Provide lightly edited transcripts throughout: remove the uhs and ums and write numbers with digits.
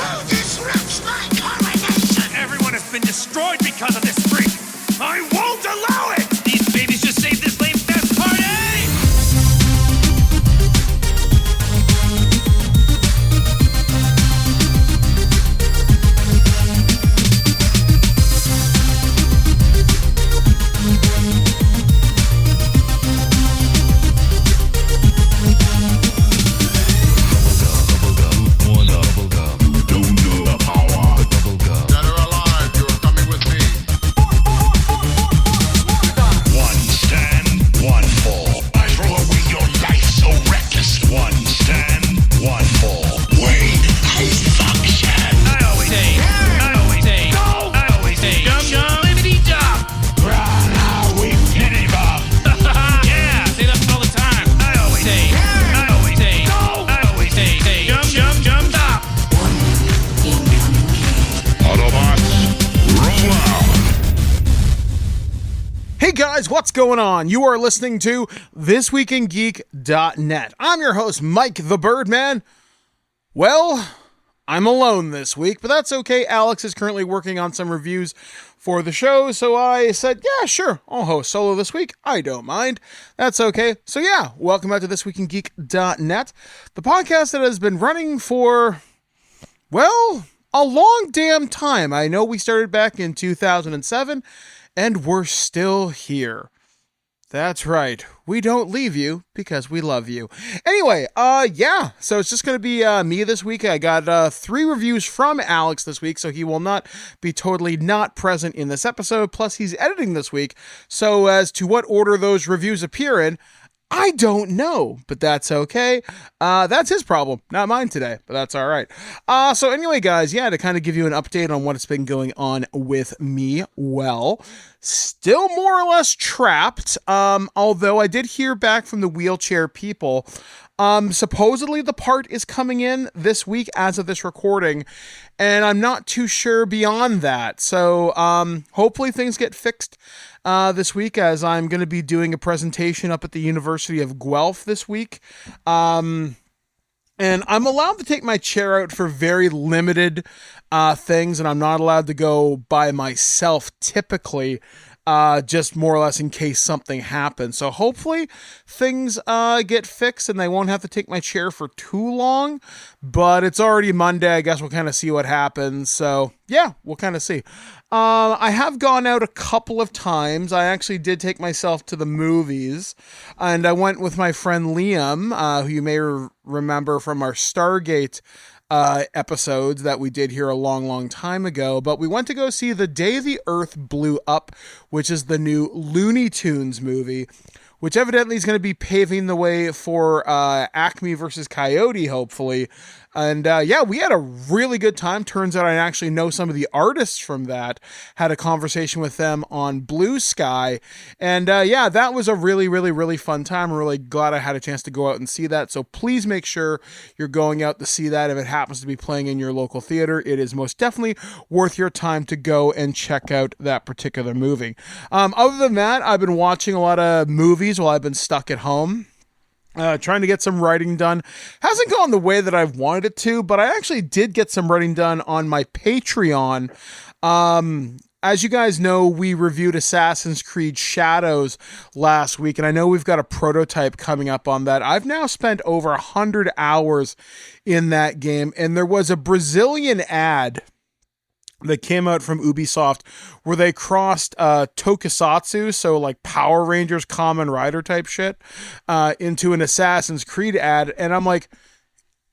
Who disrupts my coronation? Everyone has been destroyed because of this freak. I won't allow it! These babies just saved this lame fest party! Guys, what's going on? You are listening to thisweekingeek.net. I'm your host, Mike the Birdman. Well, I'm alone this week, but that's okay. Alex is currently working on some reviews for the show, so I said, yeah, sure, I'll host solo this week. I don't mind. That's okay. So yeah, welcome back to thisweekingeek.net, the podcast that has been running for, well, a long damn time. I know we started back in 2007, and we're still here. That's right. We don't leave you because we love you. Anyway, yeah. So it's just going to be me this week. I got 3 reviews from Alex this week, so he will not be totally not present in this episode. Plus, he's editing this week. So as to what order those reviews appear in, I don't know, but that's okay. That's his problem, not mine today, but that's all right. So anyway, guys, yeah, to kind of give you an update on what's been going on with me, well, still more or less trapped, although I did hear back from the wheelchair people. Supposedly the part is coming in this week as of this recording, and I'm not too sure beyond that. So, hopefully things get fixed this week, as I'm going to be doing a presentation up at the University of Guelph this week. And I'm allowed to take my chair out for very limited things, and I'm not allowed to go by myself typically, just more or less in case something happens. So hopefully things get fixed and they won't have to take my chair for too long, but it's already Monday. I guess we'll kind of see what happens. So yeah, we'll kind of see. I have gone out a couple of times. I actually did take myself to the movies, and I went with my friend Liam, who you may remember from our Stargate episodes that we did here a long time ago. But we went to go see The Day the Earth Blew Up, which is the new Looney Tunes movie, which evidently is going to be paving the way for Acme versus Coyote, hopefully. And yeah, we had a really good time. Turns out I actually know some of the artists from that. Had a conversation with them on Blue Sky. And yeah, that was a really fun time. I'm really glad I had a chance to go out and see that. So please make sure you're going out to see that if it happens to be playing in your local theater. It is most definitely worth your time to go and check out that particular movie. Other than that, I've been watching a lot of movies while I've been stuck at home. Trying to get some writing done. Hasn't gone the way that I've wanted it to, but I actually did get some writing done on my Patreon. As you guys know, we reviewed Assassin's Creed Shadows last week, and I know we've got a prototype coming up on that. I've now spent over 100 hours in that game, and there was a Brazilian ad that came out from Ubisoft where they crossed tokusatsu, so like Power Rangers, Kamen Rider type shit, into an Assassin's Creed ad. And I'm like,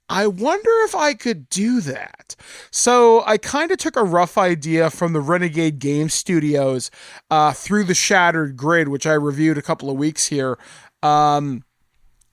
I wonder if I could do that. So I kind of took a rough idea from the Renegade Game Studios through the Shattered Grid, which I reviewed a couple of weeks here.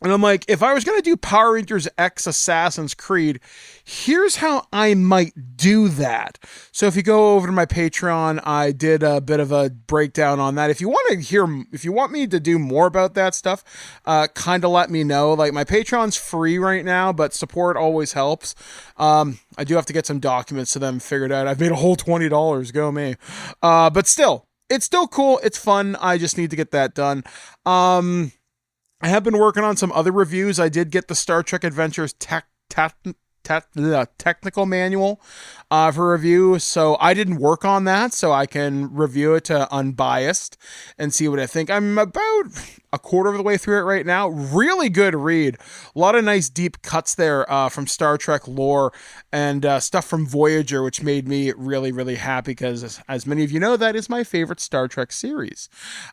And I'm like, if I was going to do Power Rangers X Assassin's Creed, here's how I might do that. So if you go over to my Patreon, I did a bit of a breakdown on that. If you want me to do more about that stuff, kind of let me know. Like, my Patreon's free right now, but support always helps. I do have to get some documents to them figured out. I've made a whole $20. Go me. But still, it's still cool. It's fun. I just need to get that done. I have been working on some other reviews. I did get the Star Trek Adventures technical manual for review, so I didn't work on that, so I can review it unbiased and see what I think. I'm about a quarter of the way through it right now. Really good read. A lot of nice deep cuts there from Star Trek lore and stuff from Voyager, which made me really, really happy because, as many of you know, that is my favorite Star Trek series.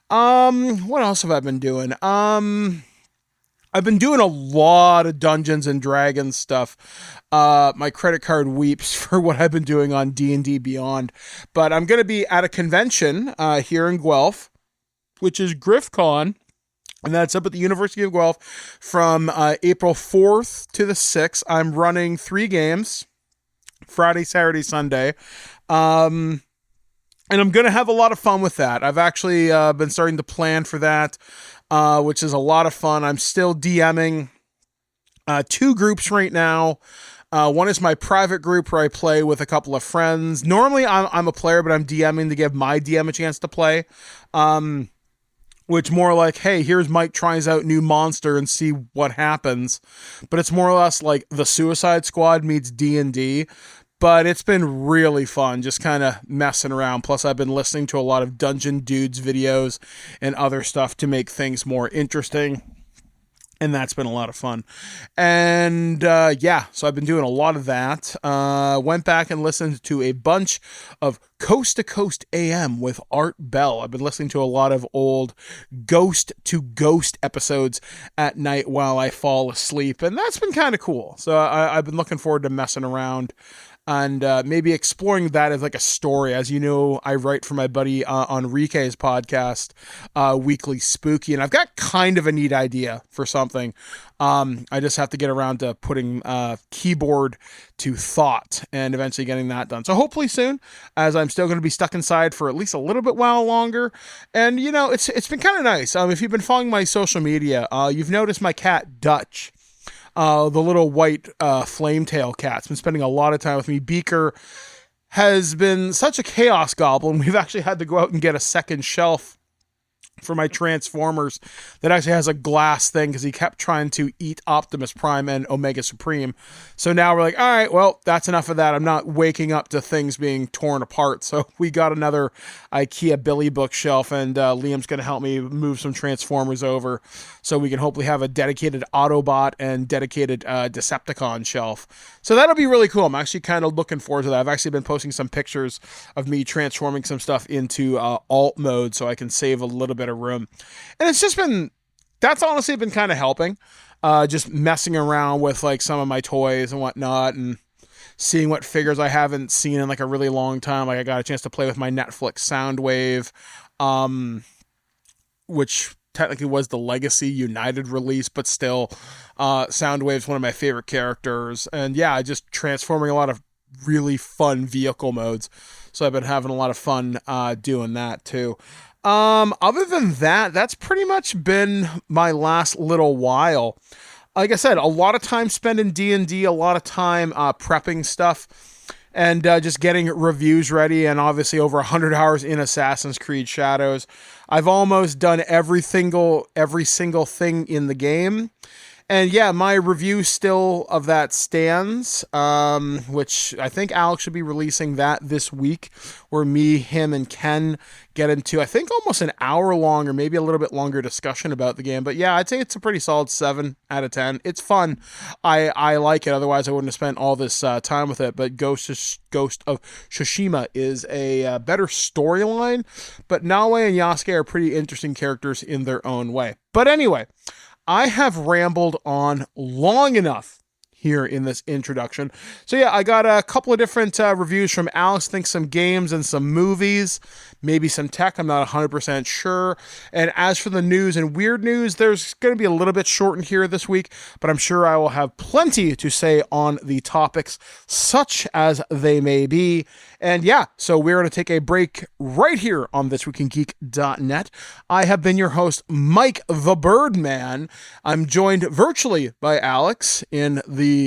What else have I been doing? I've been doing a lot of Dungeons and Dragons stuff. My credit card weeps for what I've been doing on D&D Beyond. But I'm going to be at a convention here in Guelph, which is GriffCon. And that's up at the University of Guelph from April 4th to the 6th. I'm running 3 games, Friday, Saturday, Sunday. And I'm going to have a lot of fun with that. I've actually been starting to plan for that, which is a lot of fun. I'm still DMing 2 groups right now. One is my private group where I play with a couple of friends. Normally I'm a player, but I'm DMing to give my DM a chance to play. Which more like, hey, here's Mike tries out new monster and see what happens. But it's more or less like the Suicide Squad meets D&D. But it's been really fun, just kind of messing around. Plus, I've been listening to a lot of Dungeon Dudes videos and other stuff to make things more interesting. And that's been a lot of fun. And so I've been doing a lot of that. Went back and listened to a bunch of Coast to Coast AM with Art Bell. I've been listening to a lot of old Ghost to Ghost episodes at night while I fall asleep. And that's been kind of cool. So I've been looking forward to messing around and maybe exploring that as like a story. As you know, I write for my buddy Enrique's podcast, Weekly Spooky, and I've got kind of a neat idea for something. I just have to get around to putting keyboard to thought and eventually getting that done. So hopefully soon, as I'm still going to be stuck inside for at least a little bit while longer. And, you know, it's been kind of nice. If you've been following my social media, you've noticed my cat, Dutch. The little white flame-tail cat's been spending a lot of time with me. Beaker has been such a chaos goblin. We've actually had to go out and get a second shelf for my Transformers that actually has a glass thing because he kept trying to eat Optimus Prime and Omega Supreme. So now we're like, all right, well, that's enough of that. I'm not waking up to things being torn apart. So we got another IKEA Billy bookshelf, and Liam's going to help me move some Transformers over so we can hopefully have a dedicated Autobot and dedicated Decepticon shelf. So that'll be really cool. I'm actually kind of looking forward to that. I've actually been posting some pictures of me transforming some stuff into alt mode so I can save a little bit of room. And it's just been, that's honestly been kind of helping. Just messing around with like some of my toys and whatnot and seeing what figures I haven't seen in like a really long time. Like I got a chance to play with my Netflix Soundwave, which technically was the Legacy United release, but still Soundwave's one of my favorite characters. And yeah, just transforming a lot of really fun vehicle modes. So I've been having a lot of fun doing that too. Other than that, that's pretty much been my last little while. Like I said, a lot of time spent in D&D, a lot of time prepping stuff and just getting reviews ready, and obviously over 100 hours in Assassin's Creed Shadows. I've almost done every single thing in the game. And yeah, my review still of that stands, which I think Alex should be releasing that this week, where me, him, and Ken get into, I think, almost an hour long or maybe a little bit longer discussion about the game. But yeah, I'd say it's a pretty solid 7 out of 10. It's fun. I like it. Otherwise, I wouldn't have spent all this time with it. But Ghost of Tsushima is a better storyline. But Naue and Yasuke are pretty interesting characters in their own way. But anyway, I have rambled on long enough here in this introduction. So yeah, I got a couple of different reviews from Alex. I think some games and some movies, maybe some tech. I'm not 100% sure. And as for the news and weird news, there's going to be a little bit shortened here this week, but I'm sure I will have plenty to say on the topics, such as they may be. And yeah, so we're going to take a break right here on thisweekingeek.net. I have been your host, Mike the Birdman. I'm joined virtually by Alex in the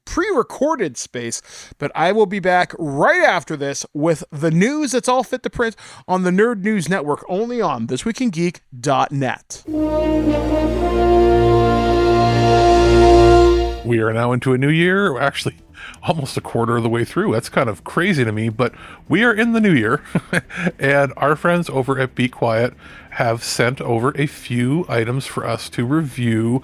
pre-recorded space, but I will be back right after this with the news that's all fit to print on the Nerd News Network, only on thisweekingeek.net. We are now into a new year. Actually, almost a quarter of the way through. That's kind of crazy to me, but we are in the new year, and our friends over at Be Quiet have sent over a few items for us to review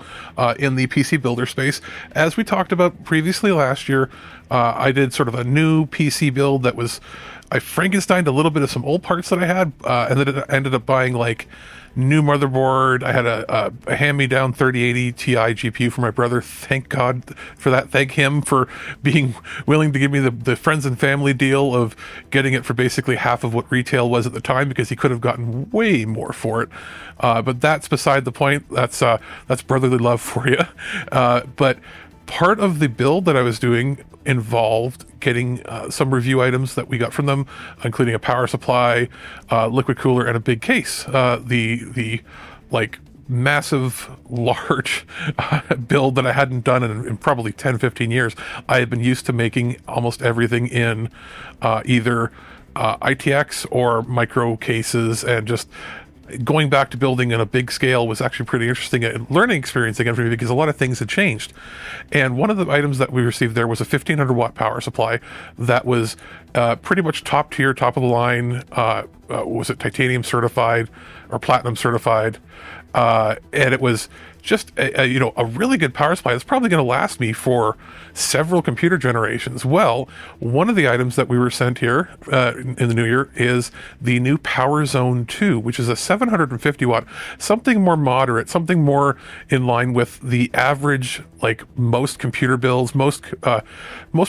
in the PC Builder space. As we talked about previously last year, I did sort of a new PC build that was, I Frankensteined a little bit of some old parts that I had, and then I ended up buying like new motherboard. I had a hand-me-down 3080 Ti GPU for my brother. Thank God for that. Thank him for being willing to give me the friends and family deal of getting it for basically half of what retail was at the time, because he could have gotten way more for it. But that's beside the point. That's brotherly love for you. But part of the build that I was doing involved getting some review items that we got from them, including a power supply, liquid cooler, and a big case. The like massive, large build that I hadn't done in probably 10, 15 years. I had been used to making almost everything in either ITX or micro cases, and just going back to building in a big scale was actually pretty interesting and learning experience again for me, because a lot of things had changed. And one of the items that we received there was a 1500 watt power supply that was pretty much top tier, top of the line. Was it titanium certified or platinum certified? And it was just a really good power supply that's probably going to last me for several computer generations. Well, one of the items that we were sent here in the new year is the new Power Zone 2, which is a 750 watt, something more moderate, something more in line with the average, like most computer builds, most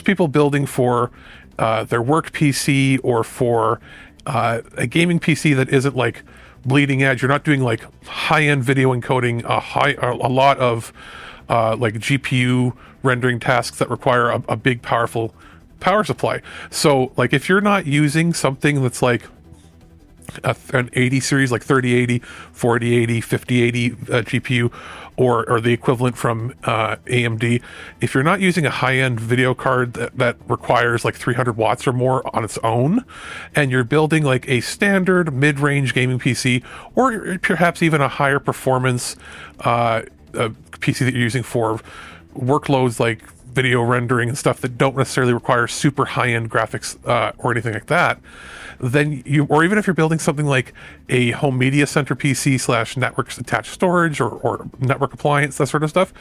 people building for their work PC or for a gaming PC that isn't like bleeding edge. You're not doing like high-end video encoding, a lot of like GPU rendering tasks that require a big powerful power supply. So like if you're not using something that's like an 80 series, like 3080, 4080, 5080 GPU, or the equivalent from AMD, if you're not using a high-end video card that requires like 300 watts or more on its own, and you're building like a standard mid-range gaming PC, or perhaps even a higher performance PC that you're using for workloads like video rendering and stuff that don't necessarily require super high-end graphics or anything like that, then or even if you're building something like a home media center PC / network attached storage or network appliance, that sort of stuff,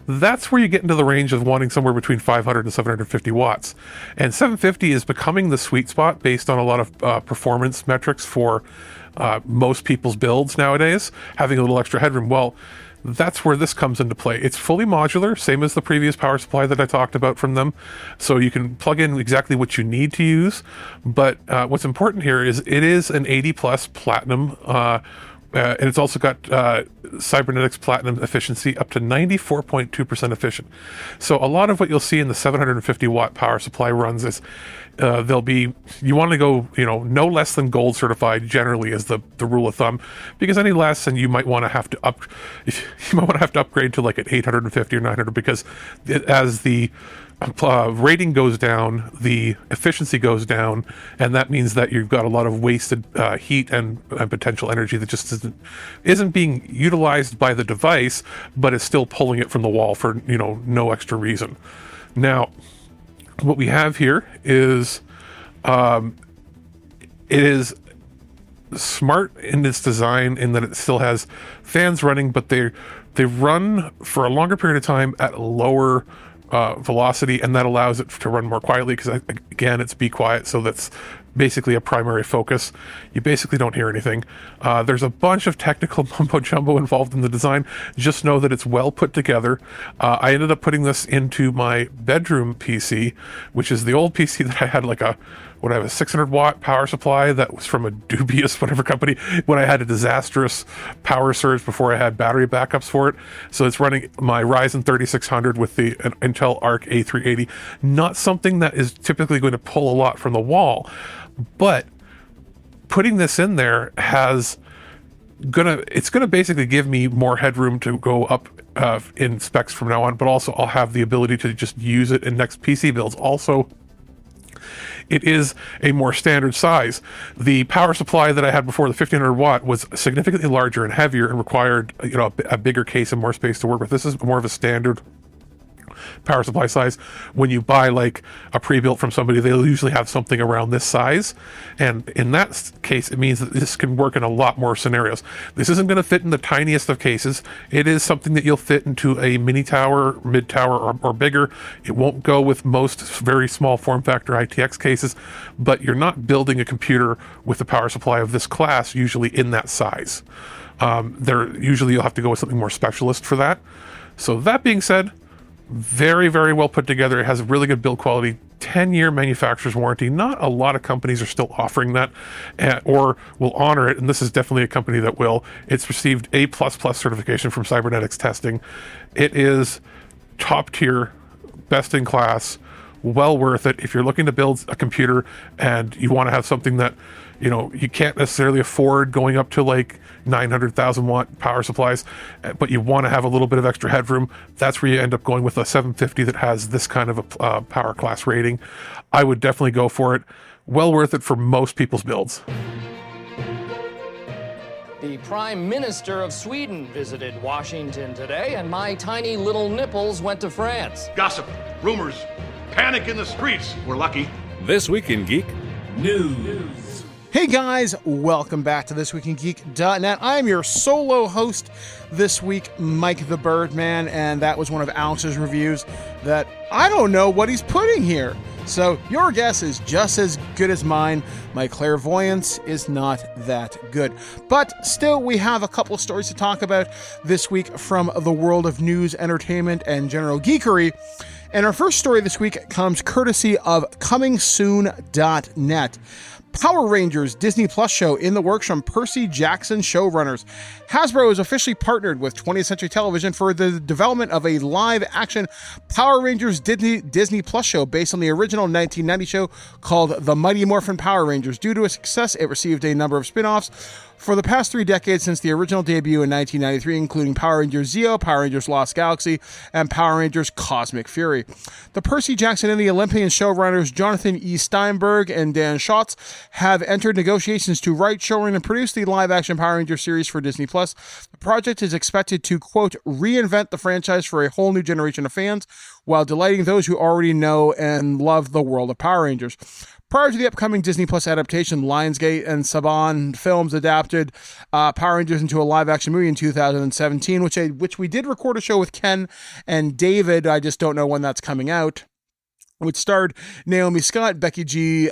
that's where you get into the range of wanting somewhere between 500 and 750 watts. And 750 is becoming the sweet spot based on a lot of performance metrics for most people's builds nowadays, having a little extra headroom. Well, that's where this comes into play. It's fully modular, same as the previous power supply that I talked about from them. So you can plug in exactly what you need to use. But what's important here is it is an 80 plus platinum, and it's also got cybernetics platinum efficiency up to 94.2% efficient. So a lot of what you'll see in the 750 watt power supply runs is they'll be, you want to go, no less than gold certified generally is the rule of thumb, because any less and you might want to have to upgrade to like an 850 or 900, because as the rating goes down, the efficiency goes down, and that means that you've got a lot of wasted heat and potential energy that just isn't being utilized by the device, but is still pulling it from the wall for no extra reason. Now, what we have here is it is smart in its design in that it still has fans running, but they run for a longer period of time at a lower velocity, and that allows it to run more quietly, because again, it's Be Quiet, so that's basically a primary focus. You basically don't hear anything. There's a bunch of technical mumbo jumbo involved in the design. Just know that it's well put together. I ended up putting this into my bedroom PC, which is the old PC that I had like a 600 watt power supply that was from a dubious whatever company when I had a disastrous power surge before I had battery backups for it. So it's running my Ryzen 3600 with the Intel Arc A380, not something that is typically going to pull a lot from the wall, but putting this in there it's gonna basically give me more headroom to go up in specs from now on, but also I'll have the ability to just use it in next PC builds. Also, it is a more standard size. The power supply that I had before, the 1500 watt, was significantly larger and heavier and required a bigger case and more space to work with. This is more of a standard power supply size. When you buy like a pre-built from somebody, they'll usually have something around this size. And in that case, it means that this can work in a lot more scenarios. This isn't going to fit in the tiniest of cases. It is something that you'll fit into a mini tower, mid tower, or bigger. It won't go with most very small form factor ITX cases, but you're not building a computer with a power supply of this class usually in that size. Usually you'll have to go with something more specialist for that. So that being said, very, very well put together. It has a really good build quality, 10-year manufacturer's warranty. Not a lot of companies are still offering that or will honor it, and this is definitely a company that will. It's received A++ certification from cybernetics testing. It is top tier, best in class, well worth it. If you're looking to build a computer and you want to have something that, you can't necessarily afford going up to like 900,000 watt power supplies, but you want to have a little bit of extra headroom, that's where you end up going with a 750 that has this kind of a power class rating. I would definitely go for it. Well worth it for most people's builds. The Prime Minister of Sweden visited Washington today, and my tiny little nipples went to France. Gossip, rumors, panic in the streets. We're lucky. This Week in Geek News. Hey guys, welcome back to This Week in Geek.net. I'm your solo host this week, Mike the Birdman, and that was one of Alex's reviews that I don't know what he's putting here. So your guess is just as good as mine. My clairvoyance is not that good. But still, we have a couple of stories to talk about this week from the world of news, entertainment, and general geekery. And our first story this week comes courtesy of comingsoon.net. Power Rangers Disney Plus show in the works from Percy Jackson showrunners. Hasbro has officially partnered with 20th Century Television for the development of a live-action Power Rangers Disney Plus show based on the original 1990 show called The Mighty Morphin Power Rangers. Due to its success, it received a number of spin-offs for the past 3 decades since the original debut in 1993, including Power Rangers Zeo, Power Rangers Lost Galaxy, and Power Rangers Cosmic Fury. The Percy Jackson and the Olympian showrunners Jonathan E. Steinberg and Dan Schatz have entered negotiations to write, showrun, and produce the live-action Power Rangers series for Disney+. The project is expected to, quote, reinvent the franchise for a whole new generation of fans while delighting those who already know and love the world of Power Rangers. Prior to the upcoming Disney Plus adaptation, Lionsgate and Saban Films adapted Power Rangers into a live-action movie in 2017, which we did record a show with Ken and David. I just don't know when that's coming out. Which starred Naomi Scott, Becky G.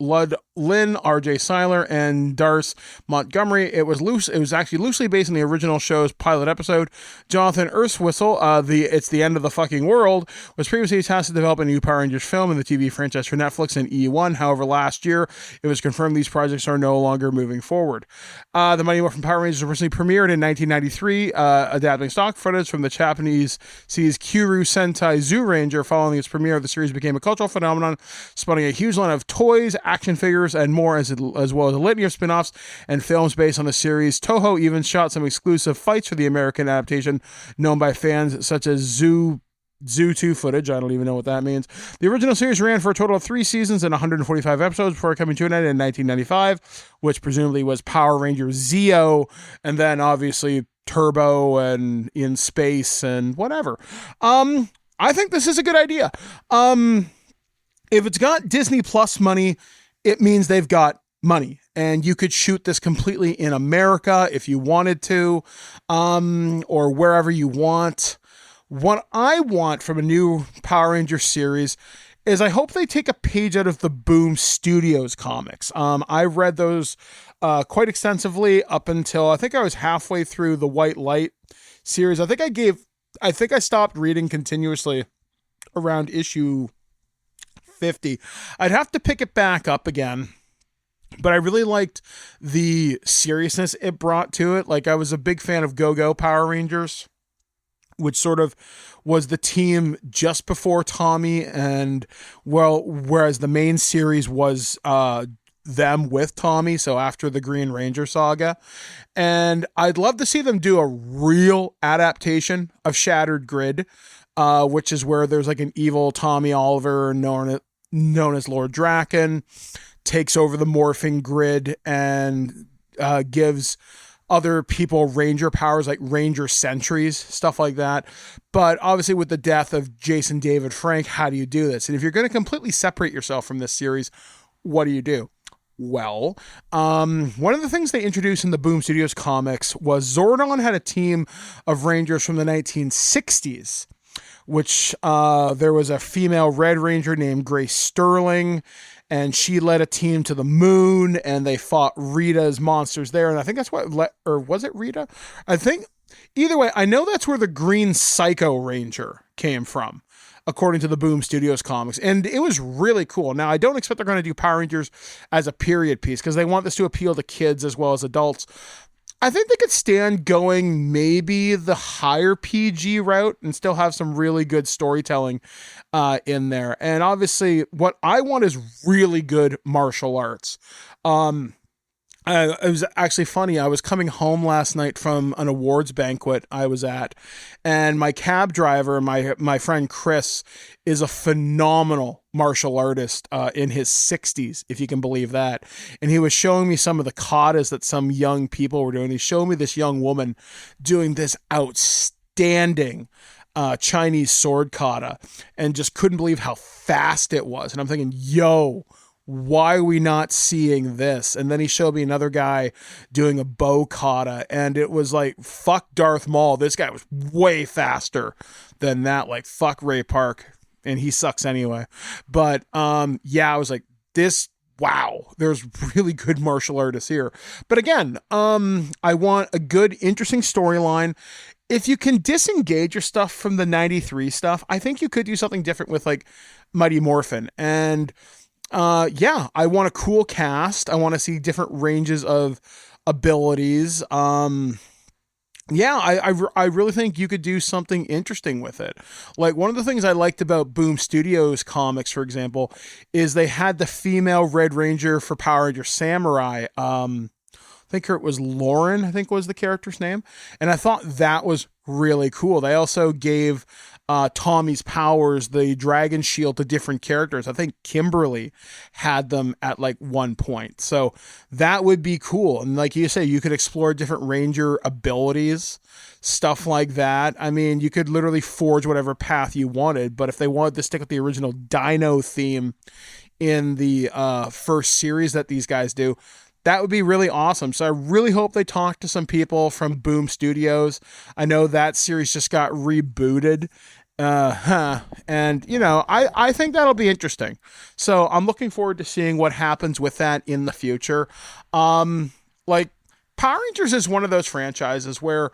Lud Lynn, R.J. Seiler, and Darce Montgomery. It was actually loosely based on the original show's pilot episode. Jonathan Earthwhistle, It's the End of the Fucking World, was previously tasked to develop a new Power Rangers film in the TV franchise for Netflix and E1. However, last year, it was confirmed these projects are no longer moving forward. The Mighty Morphin Power Rangers originally premiered in 1993, adapting stock footage from the Japanese Kyoryuger Sentai Zoo Ranger. Following its premiere, the series became a cultural phenomenon, spawning a huge line of toys, action figures, and more, as well as a litany of spin-offs and films based on the series. Toho even shot some exclusive fights for the American adaptation, known by fans such as Zoo 2 footage. I don't even know what that means. The original series ran for a total of 3 seasons and 145 episodes before coming to an end in 1995, which presumably was Power Rangers Zeo, and then obviously Turbo and In Space and whatever. I think this is a good idea. If it's got Disney Plus money, it means they've got money, and you could shoot this completely in America if you wanted to, or wherever you want. What I want from a new Power Rangers series is I hope they take a page out of the Boom Studios comics. I read those quite extensively up until I think I was halfway through the White Light series. I think I stopped reading continuously around issue 50. I'd have to pick it back up again, but I really liked the seriousness it brought to it. Like, I was a big fan of Go-Go Power Rangers, which sort of was the team just before Tommy, and whereas the main series was them with Tommy, so after the Green Ranger saga. And I'd love to see them do a real adaptation of Shattered Grid, which is where there's like an evil Tommy Oliver known as Lord Draken takes over the morphing grid and gives other people ranger powers like ranger sentries, stuff like that. But obviously with the death of Jason David Frank, how do you do this? And if you're going to completely separate yourself from this series, what do you do? Well, one of the things they introduced in the Boom Studios comics was Zordon had a team of Rangers from the 1960s, which there was a female Red Ranger named Grace Sterling, and she led a team to the moon, and they fought Rita's monsters there. And I think that's or was it Rita? I think, either way, I know that's where the Green Psycho Ranger came from, according to the Boom Studios comics. And it was really cool. Now, I don't expect they're going to do Power Rangers as a period piece because they want this to appeal to kids as well as adults. I think they could stand going maybe the higher PG route and still have some really good storytelling in there. And obviously, what I want is really good martial arts. It was actually funny. I was coming home last night from an awards banquet I was at, and my cab driver, my friend Chris, is a phenomenal martial artist in his 60s, if you can believe that. And he was showing me some of the katas that some young people were doing. He showed me this young woman doing this outstanding Chinese sword kata, and just couldn't believe how fast it was. And I'm thinking, yo, why are we not seeing this? And then he showed me another guy doing a bow kata, and it was like, fuck Darth Maul. This guy was way faster than that. Like, fuck Ray Park, and he sucks anyway. But yeah, I was like, wow, there's really good martial artists here. But again, I want a good, interesting storyline. If you can disengage your stuff from the 93 stuff, I think you could do something different with like Mighty Morphin. And yeah, I want a cool cast. I want to see different ranges of abilities. Yeah, I really think you could do something interesting with it. Like, one of the things I liked about Boom Studios comics, for example, is they had the female Red Ranger for Power Ranger Samurai. I think it was Lauren, I think was the character's name. And I thought that was really cool. They also gave Tommy's powers, the dragon shield, to different characters. I think Kimberly had them at like one point. So that would be cool. And like you say, you could explore different Ranger abilities, stuff like that. I mean, you could literally forge whatever path you wanted, but if they wanted to stick with the original Dino theme in the first series that these guys do, that would be really awesome. So I really hope they talk to some people from Boom Studios. I know that series just got rebooted. And, you know, I think that'll be interesting. So I'm looking forward to seeing what happens with that in the future. Like, Power Rangers is one of those franchises where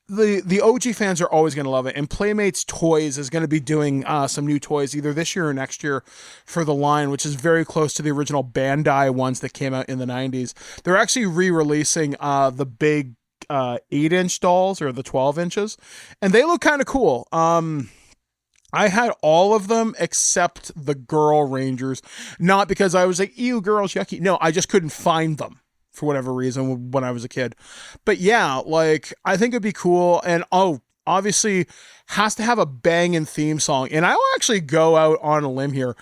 the OG fans are always going to love it. And Playmates Toys is going to be doing some new toys either this year or next year for the line, which is very close to the original Bandai ones that came out in the 90s. They're actually re-releasing the big 8-inch dolls, or the 12 inches, and they look kind of cool. I had all of them except the girl Rangers, not because I was like, ew, girls, yucky. No, I just couldn't find them for whatever reason when I was a kid. But yeah, like, I think it'd be cool. And obviously has to have a banging theme song. And I'll actually go out on a limb here.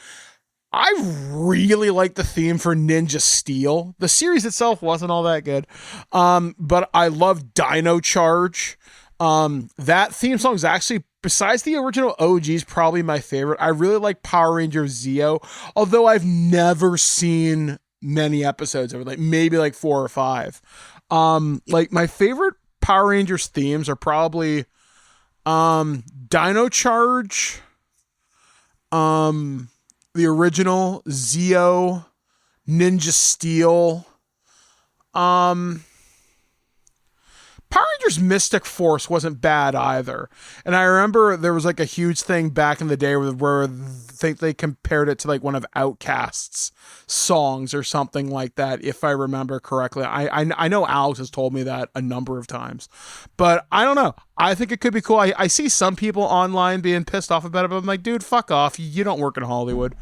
I really like the theme for Ninja Steel. The series itself wasn't all that good. But I love Dino Charge. That theme song is actually, besides the original OGs, probably my favorite. I really like Power Ranger Zeo, although I've never seen many episodes of it, like maybe like 4 or 5. Like, my favorite Power Rangers themes are probably Dino Charge, the original, Zeo, Ninja Steel, Power Rangers Mystic Force wasn't bad either. And I remember there was like a huge thing back in the day where I think they compared it to like one of Outkast's songs or something like that, if I remember correctly. I know Alex has told me that a number of times, but I don't know. I think it could be cool. I see some people online being pissed off about it, but I'm like, dude, fuck off. You don't work in Hollywood,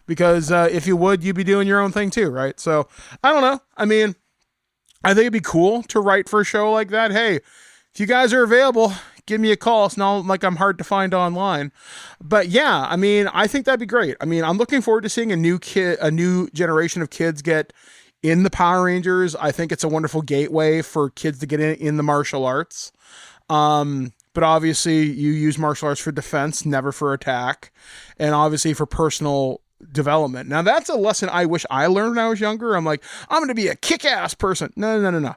because if you would, you'd be doing your own thing too, right? So I don't know. I mean, I think it'd be cool to write for a show like that. Hey, if you guys are available, give me a call. It's not like I'm hard to find online. But yeah, I mean, I think that'd be great. I mean, I'm looking forward to seeing a new generation of kids get in the Power Rangers. I think it's a wonderful gateway for kids to get in the martial arts. But obviously you use martial arts for defense, never for attack, and obviously for personal development. Now that's a lesson I wish I learned when I was younger. I'm like, I'm going to be a kick-ass person. No.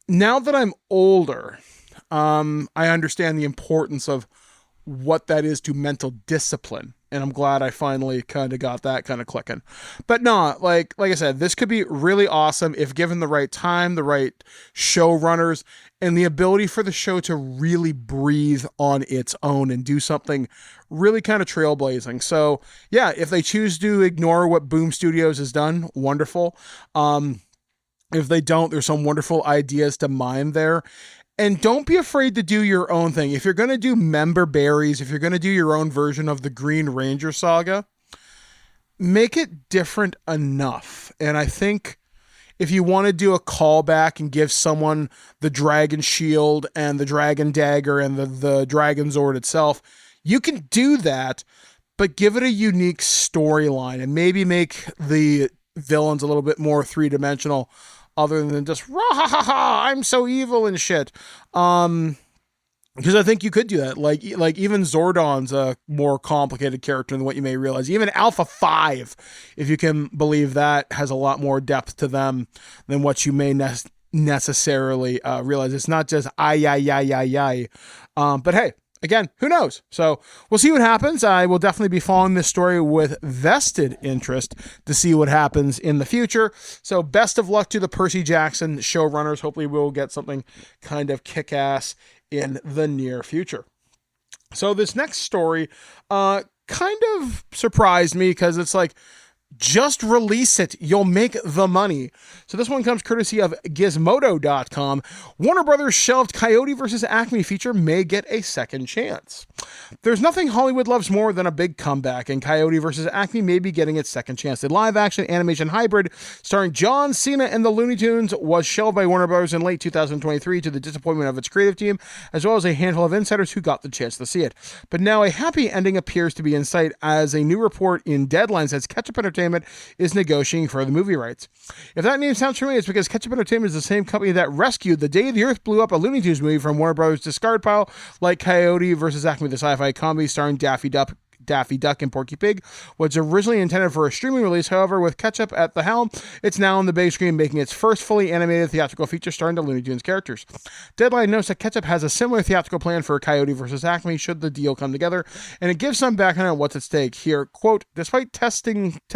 Now that I'm older, I understand the importance of what that is to mental discipline. And I'm glad I finally kind of got that kind of clicking. But no, like I said, this could be really awesome if given the right time, the right showrunners, and the ability for the show to really breathe on its own and do something really kind of trailblazing. So yeah, if they choose to ignore what Boom Studios has done, wonderful. If they don't, there's some wonderful ideas to mine there. And don't be afraid to do your own thing. If you're going to do member berries, if you're going to do your own version of the Green Ranger saga, make it different enough. And I think if you want to do a callback and give someone the Dragon Shield and the Dragon Dagger and the Dragon Zord itself, you can do that, but give it a unique storyline and maybe make the villains a little bit more three-dimensional, other than just, rah, ha, ha, ha, I'm so evil and shit. Because I think you could do that. Like even Zordon's a more complicated character than what you may realize. Even Alpha 5, if you can believe that, has a lot more depth to them than what you may necessarily realize. It's not just ay. But hey, again, who knows? So we'll see what happens. I will definitely be following this story with vested interest to see what happens in the future. So best of luck to the Percy Jackson showrunners. Hopefully we'll get something kind of kick-ass in the near future. So this next story kind of surprised me because it's like, just release it. You'll make the money. So this one comes courtesy of Gizmodo.com. Warner Brothers shelved Coyote vs. Acme feature may get a second chance. There's nothing Hollywood loves more than a big comeback, and Coyote vs. Acme may be getting its second chance. The live-action animation hybrid starring John Cena and the Looney Tunes was shelved by Warner Brothers in late 2023 to the disappointment of its creative team, as well as a handful of insiders who got the chance to see it. But now a happy ending appears to be in sight, as a new report in Deadline says Ketchup Entertainment is negotiating for the movie rights. If that name sounds familiar, it's because Ketchup Entertainment is the same company that rescued The Day the Earth Blew Up, a Looney Tunes movie from Warner Brothers' discard pile, like Coyote vs. Acme, the sci-fi comedy starring Daffy Duck and Porky Pig, was originally intended for a streaming release. However, with Ketchup at the helm, it's now on the big screen, making its first fully animated theatrical feature starring the Looney Tunes characters. Deadline notes that Ketchup has a similar theatrical plan for Coyote vs. Acme should the deal come together, and it gives some background on what's at stake here. Quote, despite test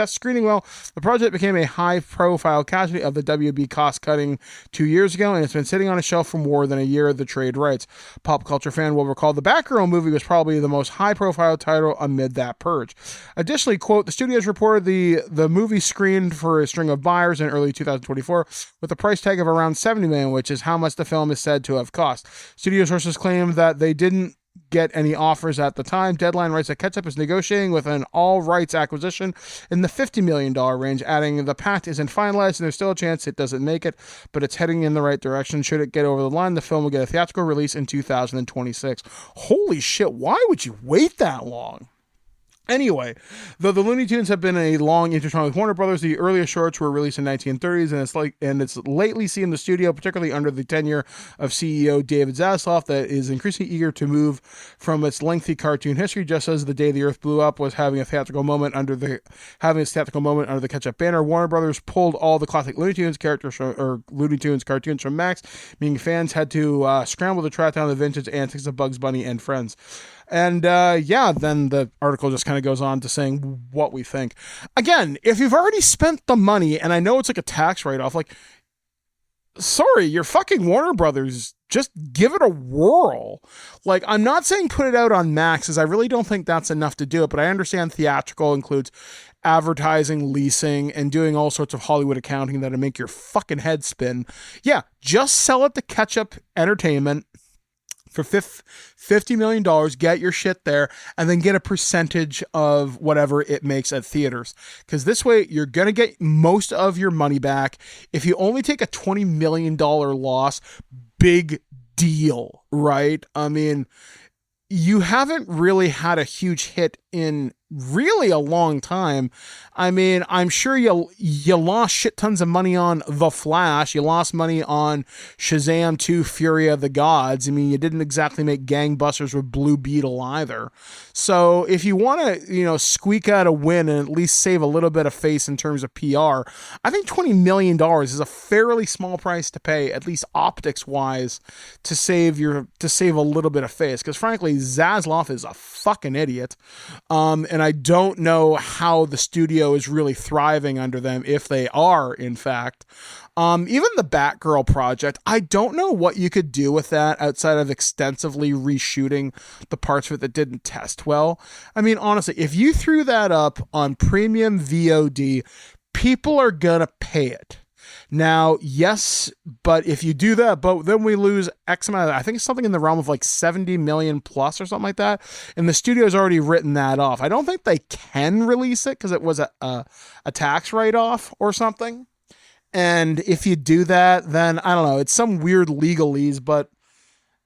screening well, the project became a high-profile casualty of the WB cost-cutting 2 years ago, and it's been sitting on a shelf for more than a year. The trade writes. Pop culture fan will recall the Batgirl movie was probably the most high-profile title amid that purge. Additionally, quote, the studios reported the movie screened for a string of buyers in early 2024 with a price tag of around $70 million, which is how much the film is said to have cost. Studio sources claim that they didn't get any offers at the time. Deadline writes that Ketchup is negotiating with an all rights acquisition in the $50 million range, adding the pact isn't finalized and there's still a chance it doesn't make it, but it's heading in the right direction. Should it get over the line, the film will get a theatrical release in 2026. Holy shit, why would you wait that long? Anyway, though the Looney Tunes have been a long intertwined with Warner Brothers, the earlier shorts were released in 1930s, and it's lately seen the studio, particularly under the tenure of CEO David Zaslav, that is increasingly eager to move from its lengthy cartoon history. Just as The Day the Earth Blew Up was having its theatrical moment under the Ketchup banner, Warner Brothers pulled all the classic Looney Tunes Looney Tunes cartoons from Max, meaning fans had to scramble to track down the vintage antics of Bugs Bunny and friends. And then the article just kind of goes on to saying what we think. Again, if you've already spent the money, and I know it's like a tax write-off, like, sorry, you're fucking Warner Brothers. Just give it a whirl. Like, I'm not saying put it out on Max, as I really don't think that's enough to do it, but I understand theatrical includes advertising, leasing, and doing all sorts of Hollywood accounting that'll make your fucking head spin. Yeah, just sell it to Ketchup Entertainment for $50 million, get your shit there, and then get a percentage of whatever it makes at theaters. Because this way, you're going to get most of your money back. If you only take a $20 million loss, big deal, right? I mean, you haven't really had a huge hit in really a long time. I mean, I'm sure you lost shit tons of money on The Flash. You lost money on Shazam 2 Fury of the Gods. I mean, you didn't exactly make gangbusters with Blue Beetle either. So if you want to, squeak out a win and at least save a little bit of face in terms of PR, I think $20 million is a fairly small price to pay, at least optics wise, to save a little bit of face. Because frankly, Zaslav is a fucking idiot. And I don't know how the studio is really thriving under them, if they are, in fact. Even the Batgirl project, I don't know what you could do with that outside of extensively reshooting the parts of it that didn't test well. I mean, honestly, if you threw that up on premium VOD, people are gonna pay it. Now, yes, but if you do that, but then we lose X amount of, I think it's something in the realm of like 70 million plus or something like that. And the studio's already written that off. I don't think they can release it because it was a tax write-off or something. And if you do that, then I don't know, it's some weird legalese, but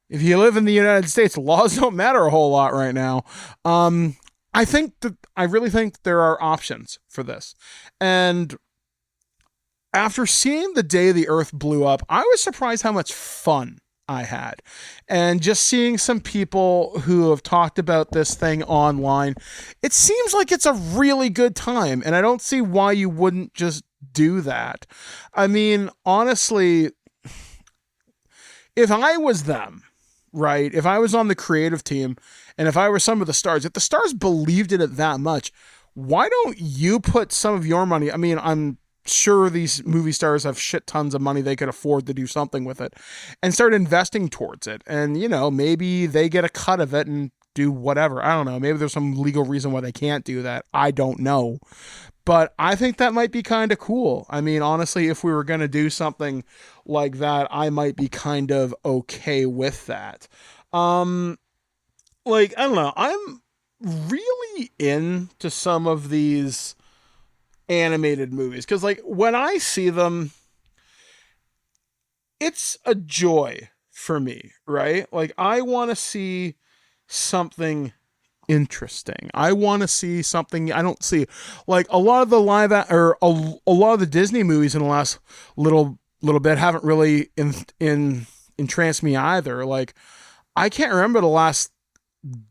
if you live in the United States, laws don't matter a whole lot right now. I really think there are options for this. And after seeing The Day the Earth Blew Up, I was surprised how much fun I had. And just seeing some people who have talked about this thing online, it seems like it's a really good time. And I don't see why you wouldn't just do that. I mean, honestly, if I was them, right? If I was on the creative team and if I were some of the stars, if the stars believed in it that much, why don't you put some of your money? I mean, I'm sure these movie stars have shit tons of money they could afford to do something with it and start investing towards it. And, maybe they get a cut of it and do whatever. I don't know. Maybe there's some legal reason why they can't do that. I don't know. But I think that might be kind of cool. I mean, honestly, if we were going to do something like that, I might be kind of okay with that. I don't know. I'm really into some of these animated movies because when I see them, it's a joy for me, right? I want to see something interesting. I want to see something I don't see. A lot of the a lot of the Disney movies in the last little bit haven't really entranced me either. I can't remember the last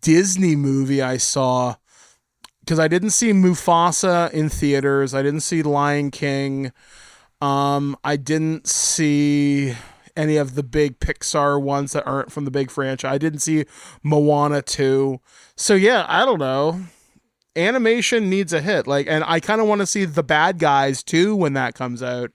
Disney movie I saw, because I didn't see Mufasa in theaters. I didn't see Lion King. I didn't see any of the big Pixar ones that aren't from the big franchise. I didn't see Moana 2. So yeah, I don't know. Animation needs a hit. And I kind of want to see The Bad Guys too when that comes out.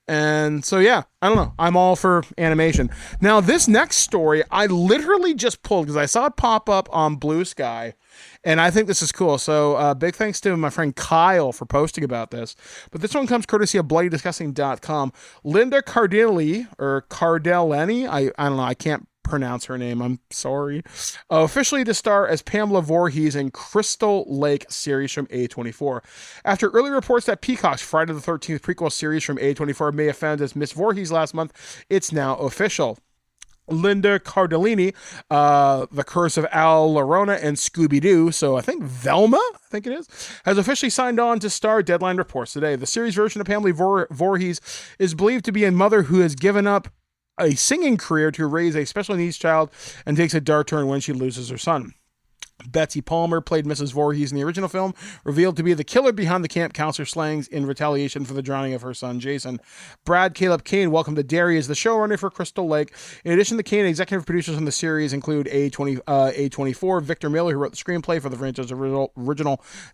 And so yeah, I don't know. I'm all for animation. Now this next story, I literally just pulled because I saw it pop up on Blue Sky. And I think this is cool. So big thanks to my friend Kyle for posting about this. But this one comes courtesy of BloodyDisgusting.com. Linda Cardellini, or Cardellini, I don't know, I can't pronounce her name, I'm sorry. Officially to star as Pamela Voorhees in Crystal Lake series from A24. After early reports that Peacock's Friday the 13th prequel series from A24 may have found as Miss Voorhees last month, it's now official. Linda Cardellini, The Curse of Al Llorona and Scooby-Doo, so I think Velma, it is, has officially signed on to star, Deadline reports today. The series version of Pamela Voorhees is believed to be a mother who has given up a singing career to raise a special needs child and takes a dark turn when she loses her son. Betsy Palmer played Mrs. Voorhees in the original film, revealed to be the killer behind the camp counselor slayings in retaliation for the drowning of her son, Jason. Brad Caleb Kane welcomed to Derry as the showrunner for Crystal Lake. In addition to Kane, executive producers on the series include A24, Victor Miller, who wrote the screenplay for the franchise's original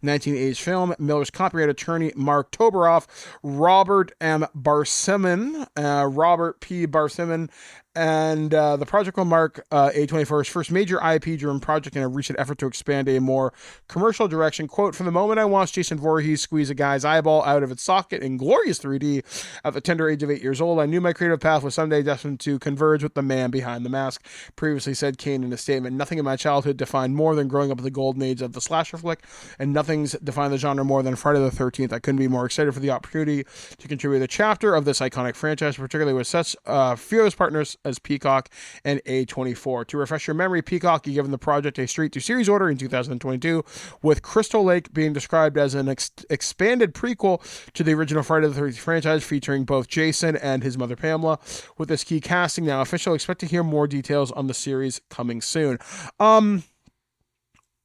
1980s film, Miller's copyright attorney, Mark Toberoff, Robert M. Barsimmon, Robert P. Barsimmon, and the project will mark A24's first major IP-driven project in a recent effort to expand a more commercial direction. Quote, "From the moment I watched Jason Voorhees squeeze a guy's eyeball out of its socket in glorious 3D at the tender age of 8 years old, I knew my creative path was someday destined to converge with the man behind the mask," previously said Kane in a statement. "Nothing in my childhood defined more than growing up in the golden age of the slasher flick, and nothing's defined the genre more than Friday the 13th. I couldn't be more excited for the opportunity to contribute a chapter of this iconic franchise, particularly with such fearless partners as Peacock and A24. To refresh your memory, Peacock had given the project a straight-to-series order in 2022, with Crystal Lake being described as an expanded prequel to the original Friday the 13th franchise, featuring both Jason and his mother Pamela. With this key casting now official, expect to hear more details on the series coming soon.